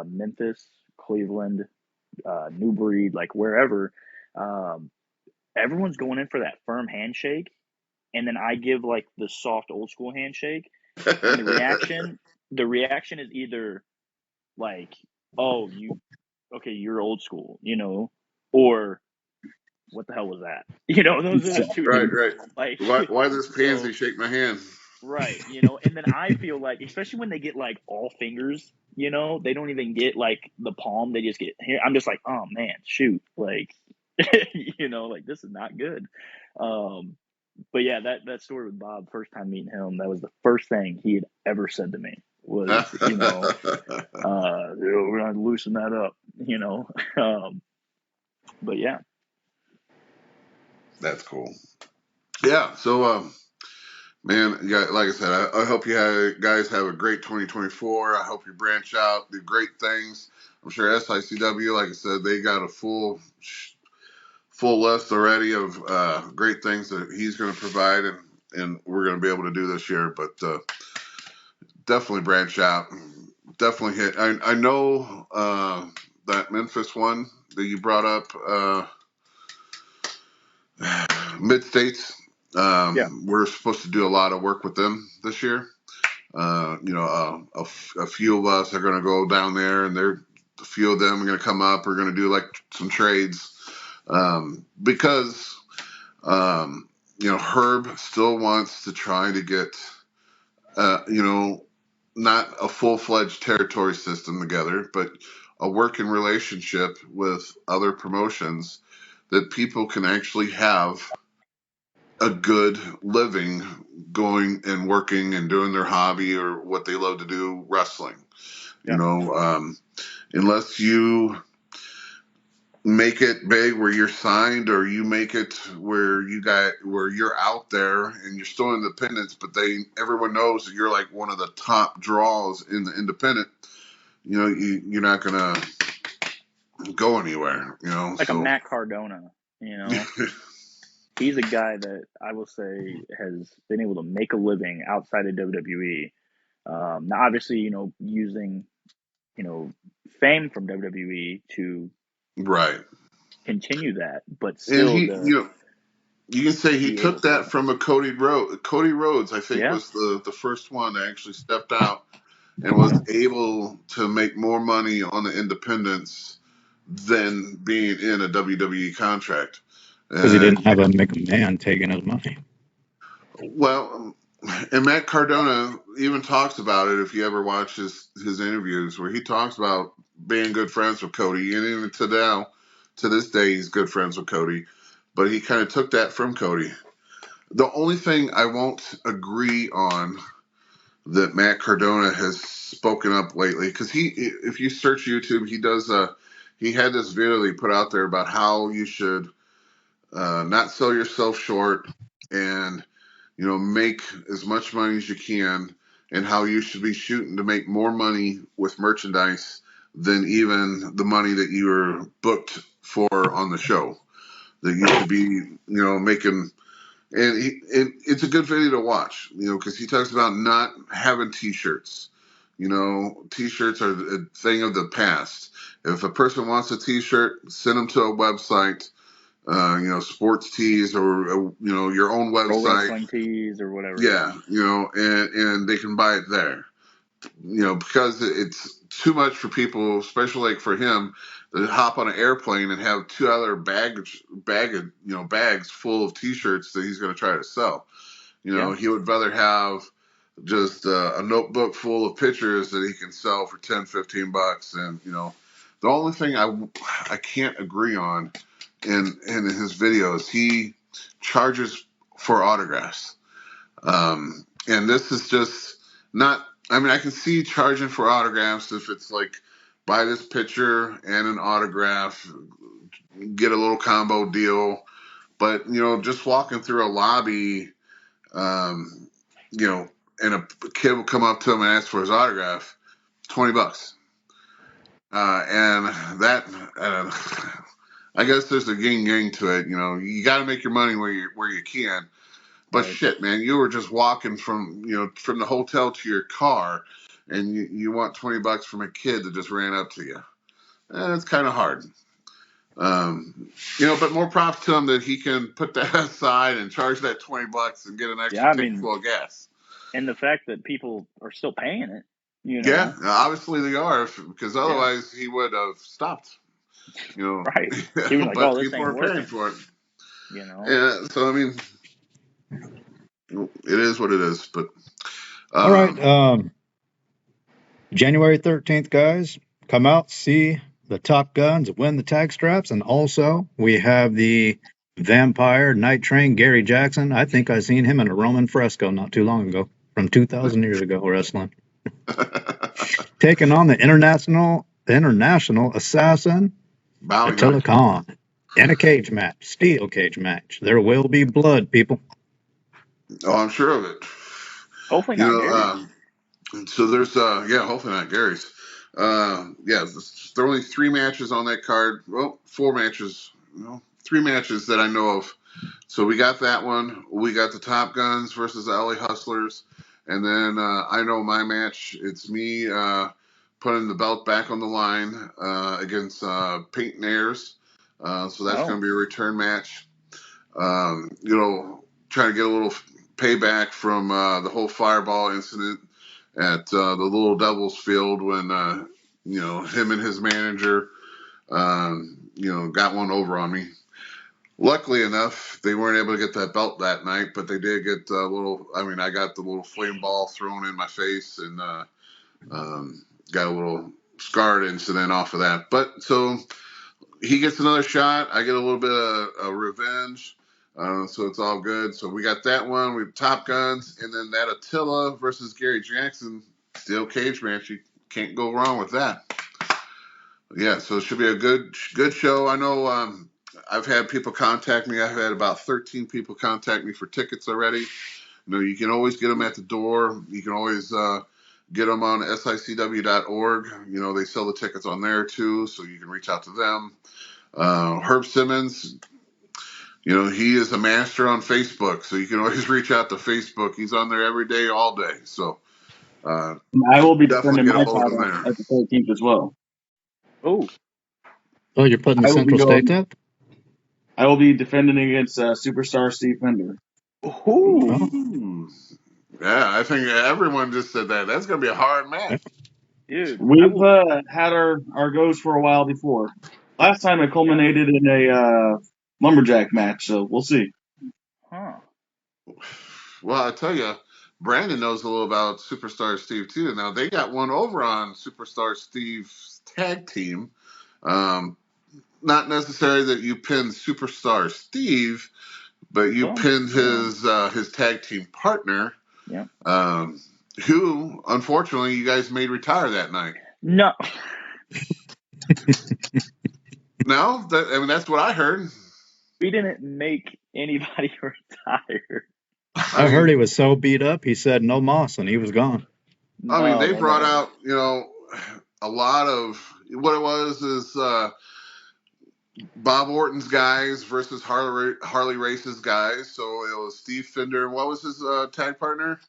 Memphis, Cleveland, Newbury, like wherever, um, everyone's going in for that firm handshake, and then I give like the soft old school handshake, and the reaction is either like, "Oh, you're old school," you know, or "What the hell was that?" You know, those are the two. Right, right. Like, Why this pansy so shake my hand? right, you know, and then I feel like, especially when they get like all fingers, you know, they don't even get like the palm, they just get here. I'm just like, oh man, shoot, like, you know, like this is not good. Um, but yeah, that story with Bob, first time meeting him, that was the first thing he had ever said to me was, you know, we're gonna loosen that up, you know. But yeah, That's cool. Yeah. So, man, yeah, like I said, I hope guys have a great 2024. I hope you branch out, do great things. I'm sure SICW, like I said, they got a full list already of great things that he's going to provide, and we're going to be able to do this year. But definitely branch out. Definitely hit. I know that Memphis one that you brought up, Mid States. yeah, We're supposed to do a lot of work with them this year. You know, a few of us are going to go down there, and a few of them are going to come up. We're going to do like some trades because you know, Herb still wants to try to get you know, not a full-fledged territory system together, but a working relationship with other promotions that people can actually have a good living going and working and doing their hobby or what they love to do, wrestling. You yeah, know, unless you make it big where you're signed, or you make it where you're out there and you're still independent, but everyone knows that you're like one of the top draws in the independent. You know, you're not gonna go anywhere. You know, like a so Matt Cardona, you know. He's a guy that I will say has been able to make a living outside of WWE. Now, obviously, you know, using, you know, fame from WWE to right. continue that, but And still you know, you can say he be able took that to, from a Cody Rhodes. Cody Rhodes, I think, yeah, was the first one that actually stepped out and was able to make more money on the independents than being in a WWE contract. Because he didn't have a McMahon taking his money. Well, and Matt Cardona even talks about it if you ever watch his interviews, where he talks about being good friends with Cody, and even to this day, he's good friends with Cody. But he kind of took that from Cody. The only thing I won't agree on that Matt Cardona has spoken up lately. Because if you search YouTube, he had this video that he put out there about how you should not sell yourself short and make as much money as you can, and how you should be shooting to make more money with merchandise than even the money that you were booked for on the show. That you should be, making, and it's a good video to watch, because he talks about not having T-shirts. T-shirts are a thing of the past. If a person wants a T-shirt, send them to a website. Sports tees, or your own Pro website. wrestling tees or whatever. Yeah, and they can buy it there. Because it's too much for people, especially like for him, to hop on an airplane and have 2 other bags full of T-shirts that he's going to try to sell. He would rather have just a notebook full of pictures that he can sell for $10-15, and the only thing I can't agree on in his videos, he charges for autographs. And this is just not, I can see charging for autographs if it's like, buy this picture and an autograph, get a little combo deal. But, just walking through a lobby, and a kid will come up to him and ask for his autograph, $20. And that, I guess there's a gang to it. You got to make your money where you can. But Right. shit, man, you were just walking from the hotel to your car, and you want $20 from a kid that just ran up to you. It's kind of hard. But more props to him that he can put that aside and charge that $20 and get an extra tank full of gas. And the fact that people are still paying it, Yeah, obviously they are, because otherwise he would have stopped. Right. He was like, but this people ain't are working. paying for it. Yeah, so it is what it is. But all right, January 13th, guys, come out, see the Top Guns, win the tag straps, and also we have the Vampire Night Train Gary Jackson. I think I seen him in a Roman fresco not too long ago, from 2,000 years ago, wrestling. Taking on the international assassin, Attila Khan, in a cage match, steel cage match. There will be blood, people. Oh, I'm sure of it. Hopefully not Gary's. So there's hopefully not Gary's. There are only 3 matches on that card. Well, 4 matches. 3 matches that I know of. So we got that one. We got the Top Guns versus the LA Hustlers. And then I know my match. It's me putting the belt back on the line against Peyton Ayers. So that's going to be a return match. Trying to get a little payback from the whole Fireball incident at the Little Devils field when him and his manager got one over on me. Luckily enough, they weren't able to get that belt that night, but they did get I got the little flame ball thrown in my face and got a little scarred incident off of that. But so he gets another shot. I get a little bit of revenge. So it's all good. So we got that one. We have Top Guns, and then that Attila versus Gary Jackson steel cage match. You can't go wrong with that. Yeah, so it should be a good show. I know I've had people contact me. I've had about 13 people contact me for tickets already. You can always get them at the door. You can always get them on sicw.org. They sell the tickets on there too, so you can reach out to them. Herb Simmons, he is a master on Facebook, so you can always reach out to Facebook. He's on there every day, all day. So I will be defending my title at the 13th as well. Oh, you're putting the Central States up? I will be defending against Superstar Steve Fender. Ooh. Yeah, I think everyone just said that. That's going to be a hard match. Dude, we've had our goes for a while before. Last time it culminated in a lumberjack match, so we'll see. Huh. Well, I tell you, Brandon knows a little about Superstar Steve too. Now they got one over on Superstar Steve's tag team. Not necessarily that you pinned Superstar Steve, but you pinned his tag team partner. Yeah. who, unfortunately, you guys made retire that night. No. No? That's what I heard. We didn't make anybody retire. I heard he was so beat up, he said no moss, and he was gone. They brought out, a lot of what it was is Bob Orton's guys versus Harley Race's guys. So it was Steve Fender. What was his tag partner?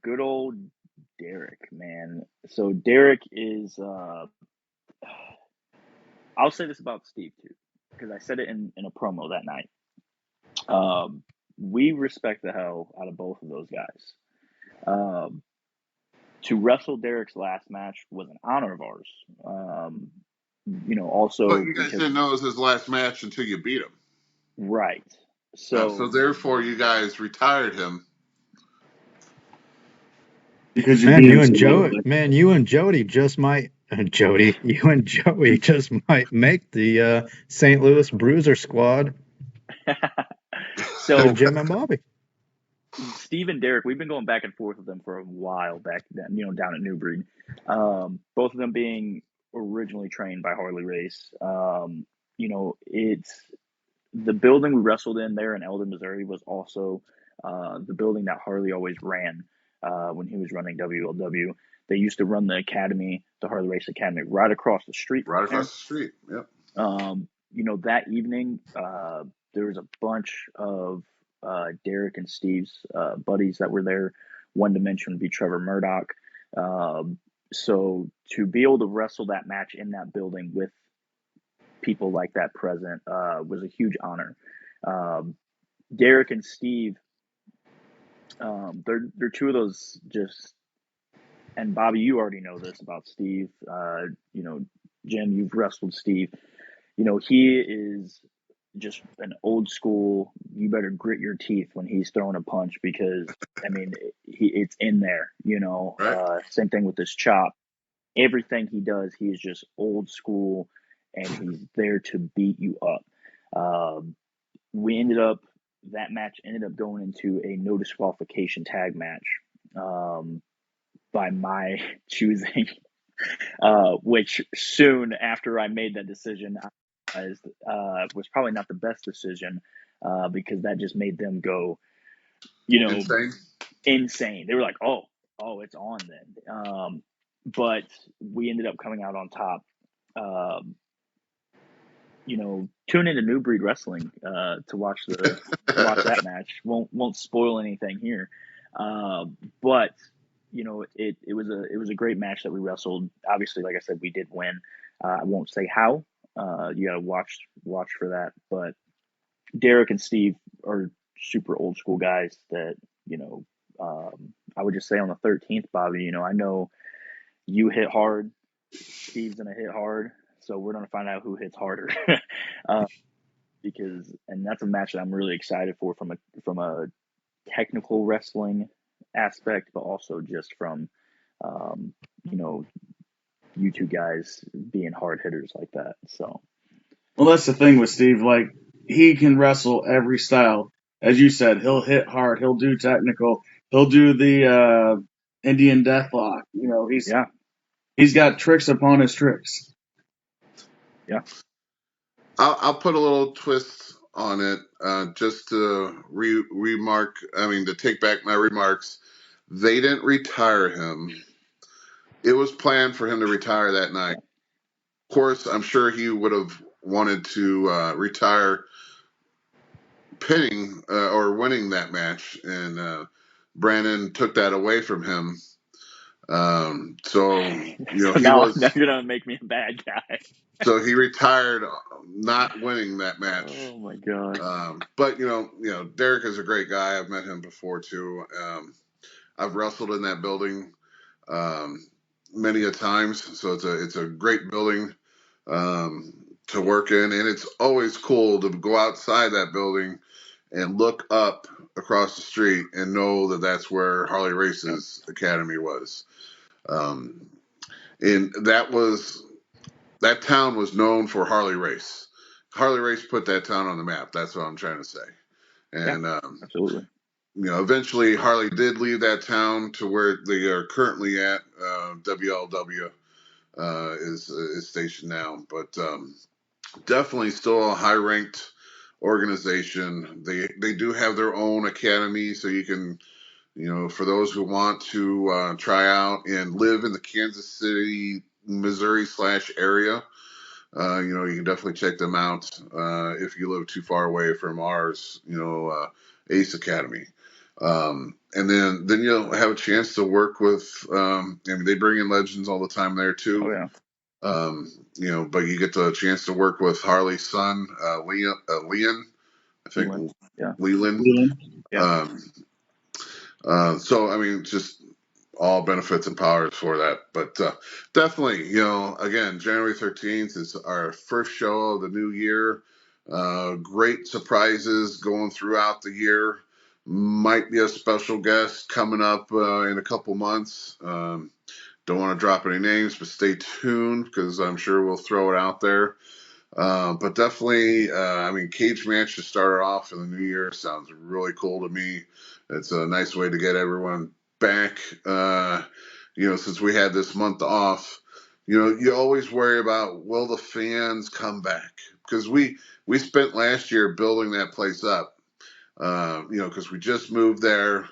Good old Derek, man. So Derek is. I'll say this about Steve too, because I said it in a promo that night. We respect the hell out of both of those guys. To wrestle Derek's last match was an honor of ours. Also, but you guys didn't know it was his last match until you beat him, right? So therefore, you guys retired him. Because you and Jody just might. You and Joey just might make the St. Louis Bruiser Squad. So Jim and Bobby. Steve and Derek, we've been going back and forth with them for a while back then, down at New Breed. Both of them being originally trained by Harley Race. It's the building we wrestled in there in Eldon, Missouri was also the building that Harley always ran when he was running WLW. They used to run the academy, the Harley Race Academy, right across the street. Right across the street, yep. That evening, there was a bunch of Derek and Steve's buddies that were there. One to mention would be Trevor Murdoch. So to be able to wrestle that match in that building with people like that present was a huge honor. Derek and Steve, they're two of those just, and Bobby, you already know this about Steve. Jim, you've wrestled Steve. He is just an old school. You better grit your teeth when he's throwing a punch because it's in there. Right. Same thing with this chop. Everything he does, he's just old school, and he's there to beat you up. That match ended up going into a no disqualification tag match by my choosing, which soon after I made that decision, was probably not the best decision because that just made them go, insane. They were like, oh, it's on then. But we ended up coming out on top. Tune into New Breed Wrestling to watch that match. Won't spoil anything here, but it was a great match that we wrestled. Obviously, like I said, we did win. I won't say how. You gotta watch for that. But Derek and Steve are super old school guys that I would just say on the 13th, Bobby. I know you hit hard. Steve's gonna hit hard. So we're going to find out who hits harder, and that's a match that I'm really excited for from a technical wrestling aspect, but also just from, you two guys being hard hitters like that. So, well, that's the thing with Steve. Like, he can wrestle every style. As you said, he'll hit hard. He'll do technical. He'll do the Indian Deathlock. He's got tricks upon his tricks. Yeah. I'll put a little twist on it just to to take back my remarks. They didn't retire him. It was planned for him to retire that night. Of course, I'm sure he would have wanted to retire pinning or winning that match, and Brandon took that away from him. So now you're gonna make me a bad guy. So he retired not winning that match. Oh my god! But Derek is a great guy. I've met him before too. I've wrestled in that building many a times, so it's a great building to work in, and it's always cool to go outside that building and look up across the street and know that that's where Harley Race's academy was. And that town was known for Harley Race. Harley Race put that town on the map. That's what I'm trying to say. And absolutely. eventually Harley did leave that town to where they are currently at. WLW is stationed now, but definitely still a high-ranked organization. They do have their own academy, so you can, for those who want to try out and live in the Kansas City, Missouri / area, you can definitely check them out if you live too far away from ours, Ace Academy. And then you'll have a chance to work with, they bring in legends all the time there too. Oh, yeah. But you get the chance to work with Harley's son, Leon, I think. Leland. Yeah. So, just all benefits and powers for that. But definitely, again, January 13th is our first show of the new year. Great surprises going throughout the year. Might be a special guest coming up in a couple months. Don't want to drop any names, but stay tuned because I'm sure we'll throw it out there. But definitely, cage match to start off in the new year sounds really cool to me. It's a nice way to get everyone back. Since we had this month off, you always worry about, will the fans come back? Because we spent last year building that place up. Because we just moved there.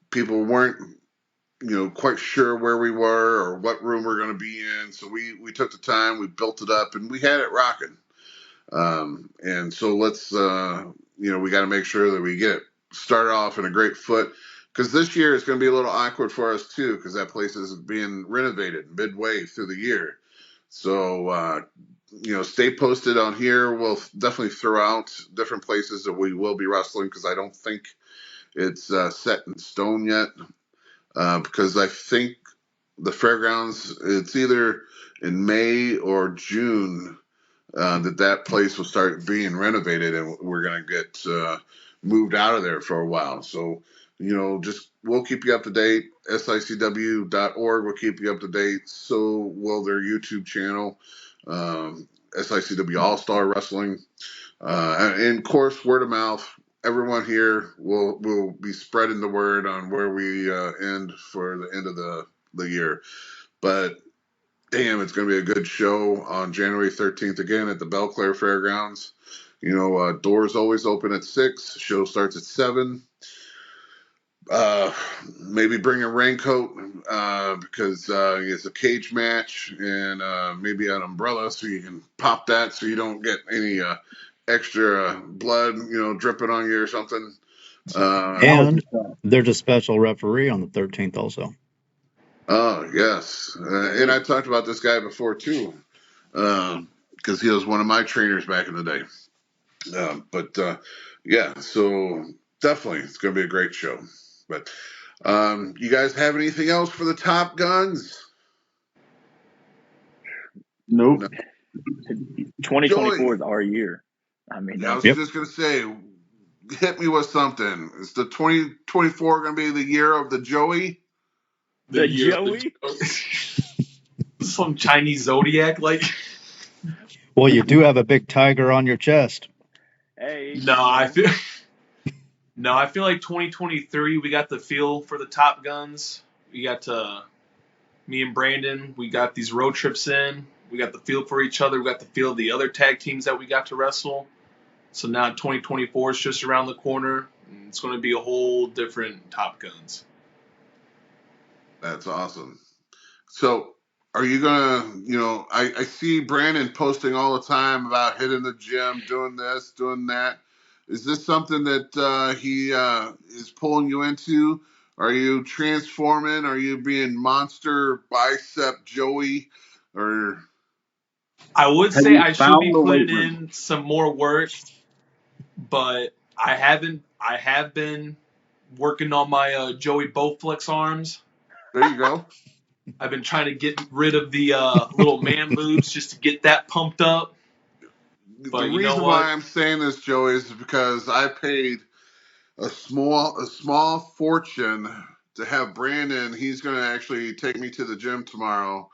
People weren't quite sure where we were or what room we're going to be in. So we took the time, we built it up, and we had it rocking. And so let's, we got to make sure that we get it started off in a great foot, because this year is going to be a little awkward for us too, because that place is being renovated midway through the year. So, stay posted on here. We'll definitely throw out different places that we will be wrestling, because I don't think it's set in stone yet. Because I think the fairgrounds, it's either in May or June that place will start being renovated, and we're going to get moved out of there for a while. So, we'll keep you up to date. SICW.org will keep you up to date. So will their YouTube channel, SICW All-Star Wrestling. And of course, word of mouth. Everyone here will be spreading the word on where we end for the end of the year. But damn, it's going to be a good show on January 13th again at the Belclair Fairgrounds. Doors always open at 6. Show starts at 7. Maybe bring a raincoat because it's a cage match, and maybe an umbrella so you can pop that so you don't get any extra blood, dripping on you or something. And there's a special referee on the 13th also. Oh, yes. And I talked about this guy before, too, because he was one of my trainers back in the day. Yeah, so definitely it's going to be a great show. But you guys have anything else for the Top Guns? Nope. No. 2024 is our year. I was just going to say, hit me with something. Is the 2024 going to be the year of the Joey? The Joey? Some Chinese zodiac, like. Well, you do have a big tiger on your chest. Hey. No, I feel like 2023 we got the feel for the Top Guns. We got me and Brandon. We got these road trips in. We got the feel for each other. We got the feel of the other tag teams that we got to wrestle. So now 2024 is just around the corner. And it's going to be a whole different Top Guns. That's awesome. So are you going to, I see Brandon posting all the time about hitting the gym, doing this, doing that. Is this something that he is pulling you into? Are you transforming? Are you being monster bicep Joey? Or I would say I should be putting in some more work, but I have been working on my Joey Bowflex arms. There you go. I've been trying to get rid of the little man boobs just to get that pumped up. But the reason why I'm saying this, Joey, is because I paid a small fortune to have Brandon. He's going to actually take me to the gym tomorrow,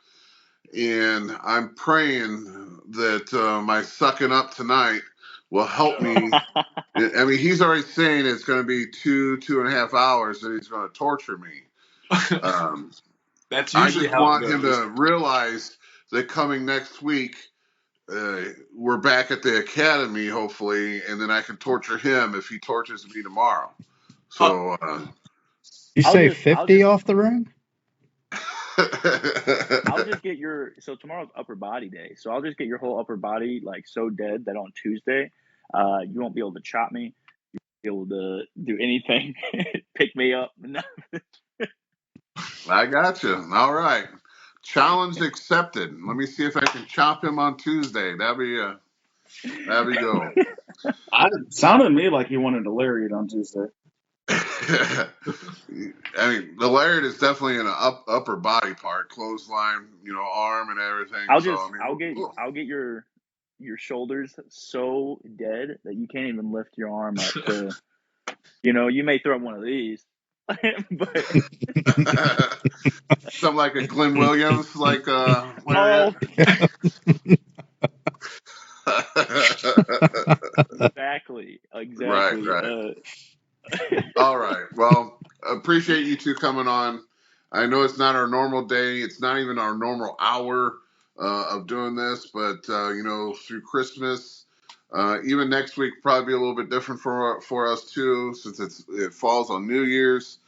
and I'm praying that my sucking up tonight will help me I mean, he's already saying it's going to be 2.5 hours, and he's going to torture me. That's I usually just how want it him goes. to realize that coming next week, we're back at the academy, hopefully, and then I can torture him if he tortures me tomorrow. So, you say 50 off the ring? I'll just get so tomorrow's upper body day. So I'll just get your whole upper body like so dead that on Tuesday, you won't be able to chop me. You won't be able to do anything, pick me up. I got you. All right. Challenge accepted. Let me see if I can chop him on Tuesday. That'd be go. It sounded to me like he wanted to lariat on Tuesday. I mean, the lariat is definitely an upper body part, clothesline, arm and everything. I'll get your shoulders so dead that you can't even lift your arm up to, you may throw up one of these, but something like a Glenn Williams, like lariat. Exactly. Right. All right. Well, appreciate you two coming on. I know it's not our normal day. It's not even our normal hour of doing this, but through Christmas, even next week probably be a little bit different for us too, since it falls on New Year's.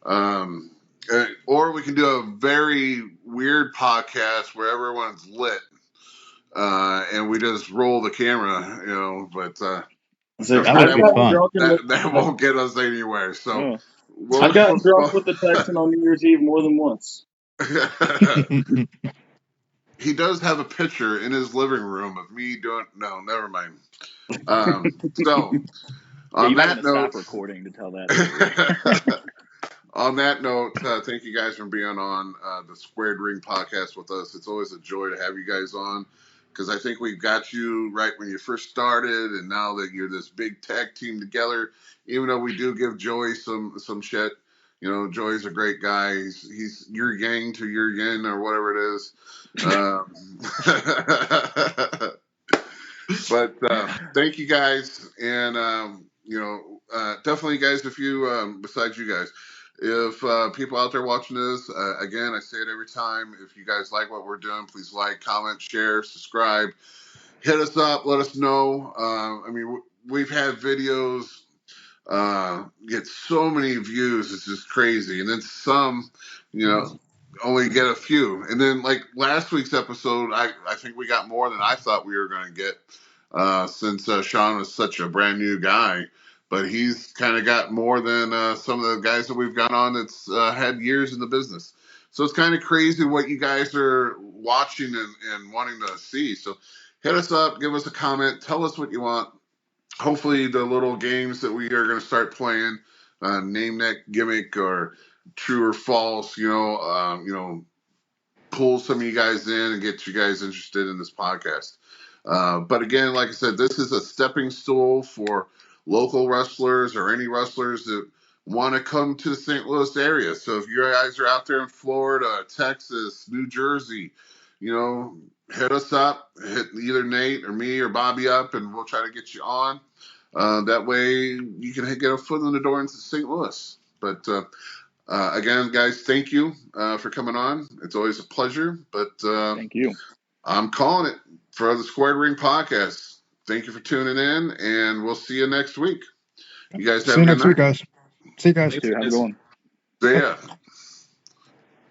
Or we can do a very weird podcast where everyone's lit, and we just roll the camera, but. That won't get us anywhere. So I got drunk with the Texan on New Year's Eve more than once. He does have a picture in his living room of me doing. No, never mind. So on that note, stop recording to tell that. On that note, thank you guys for being on the Squared Ring podcast with us. It's always a joy to have you guys on, because I think we've got you right when you first started, and now that you're this big tag team together, even though we do give Joey some shit, Joey's a great guy. He's your yang to your yin or whatever it is. But thank you guys, and definitely guys, if you besides you guys, if people out there watching this, again, I say it every time, if you guys like what we're doing, please like, comment, share, subscribe, hit us up, let us know. I mean, we've had videos get so many views, it's just crazy, and then some only get a few, and then like last week's episode, I think we got more than I thought we were going to get, since Sean was such a brand new guy, but he's kind of got more than some of the guys that we've got on that's had years in the business. So it's kind of crazy what you guys are watching and wanting to see. So hit us up, give us a comment, tell us what you want. Hopefully the little games that we are going to start playing, Name That Gimmick or True or False, pull some of you guys in and get you guys interested in this podcast. But again, like I said, this is a stepping stool for local wrestlers or any wrestlers that want to come to the St. Louis area. So if you guys are out there in Florida, Texas, New Jersey, hit us up, hit either Nate or me or Bobby up, and we'll try to get you on. That way you can get a foot in the door into St. Louis. But again, guys, thank you for coming on. It's always a pleasure. But thank you. I'm calling it for the Squared Ring podcast. Thank you for tuning in, and we'll see you next week. You guys have a good night. See you next week, guys. See you guys. Have a good one. See ya.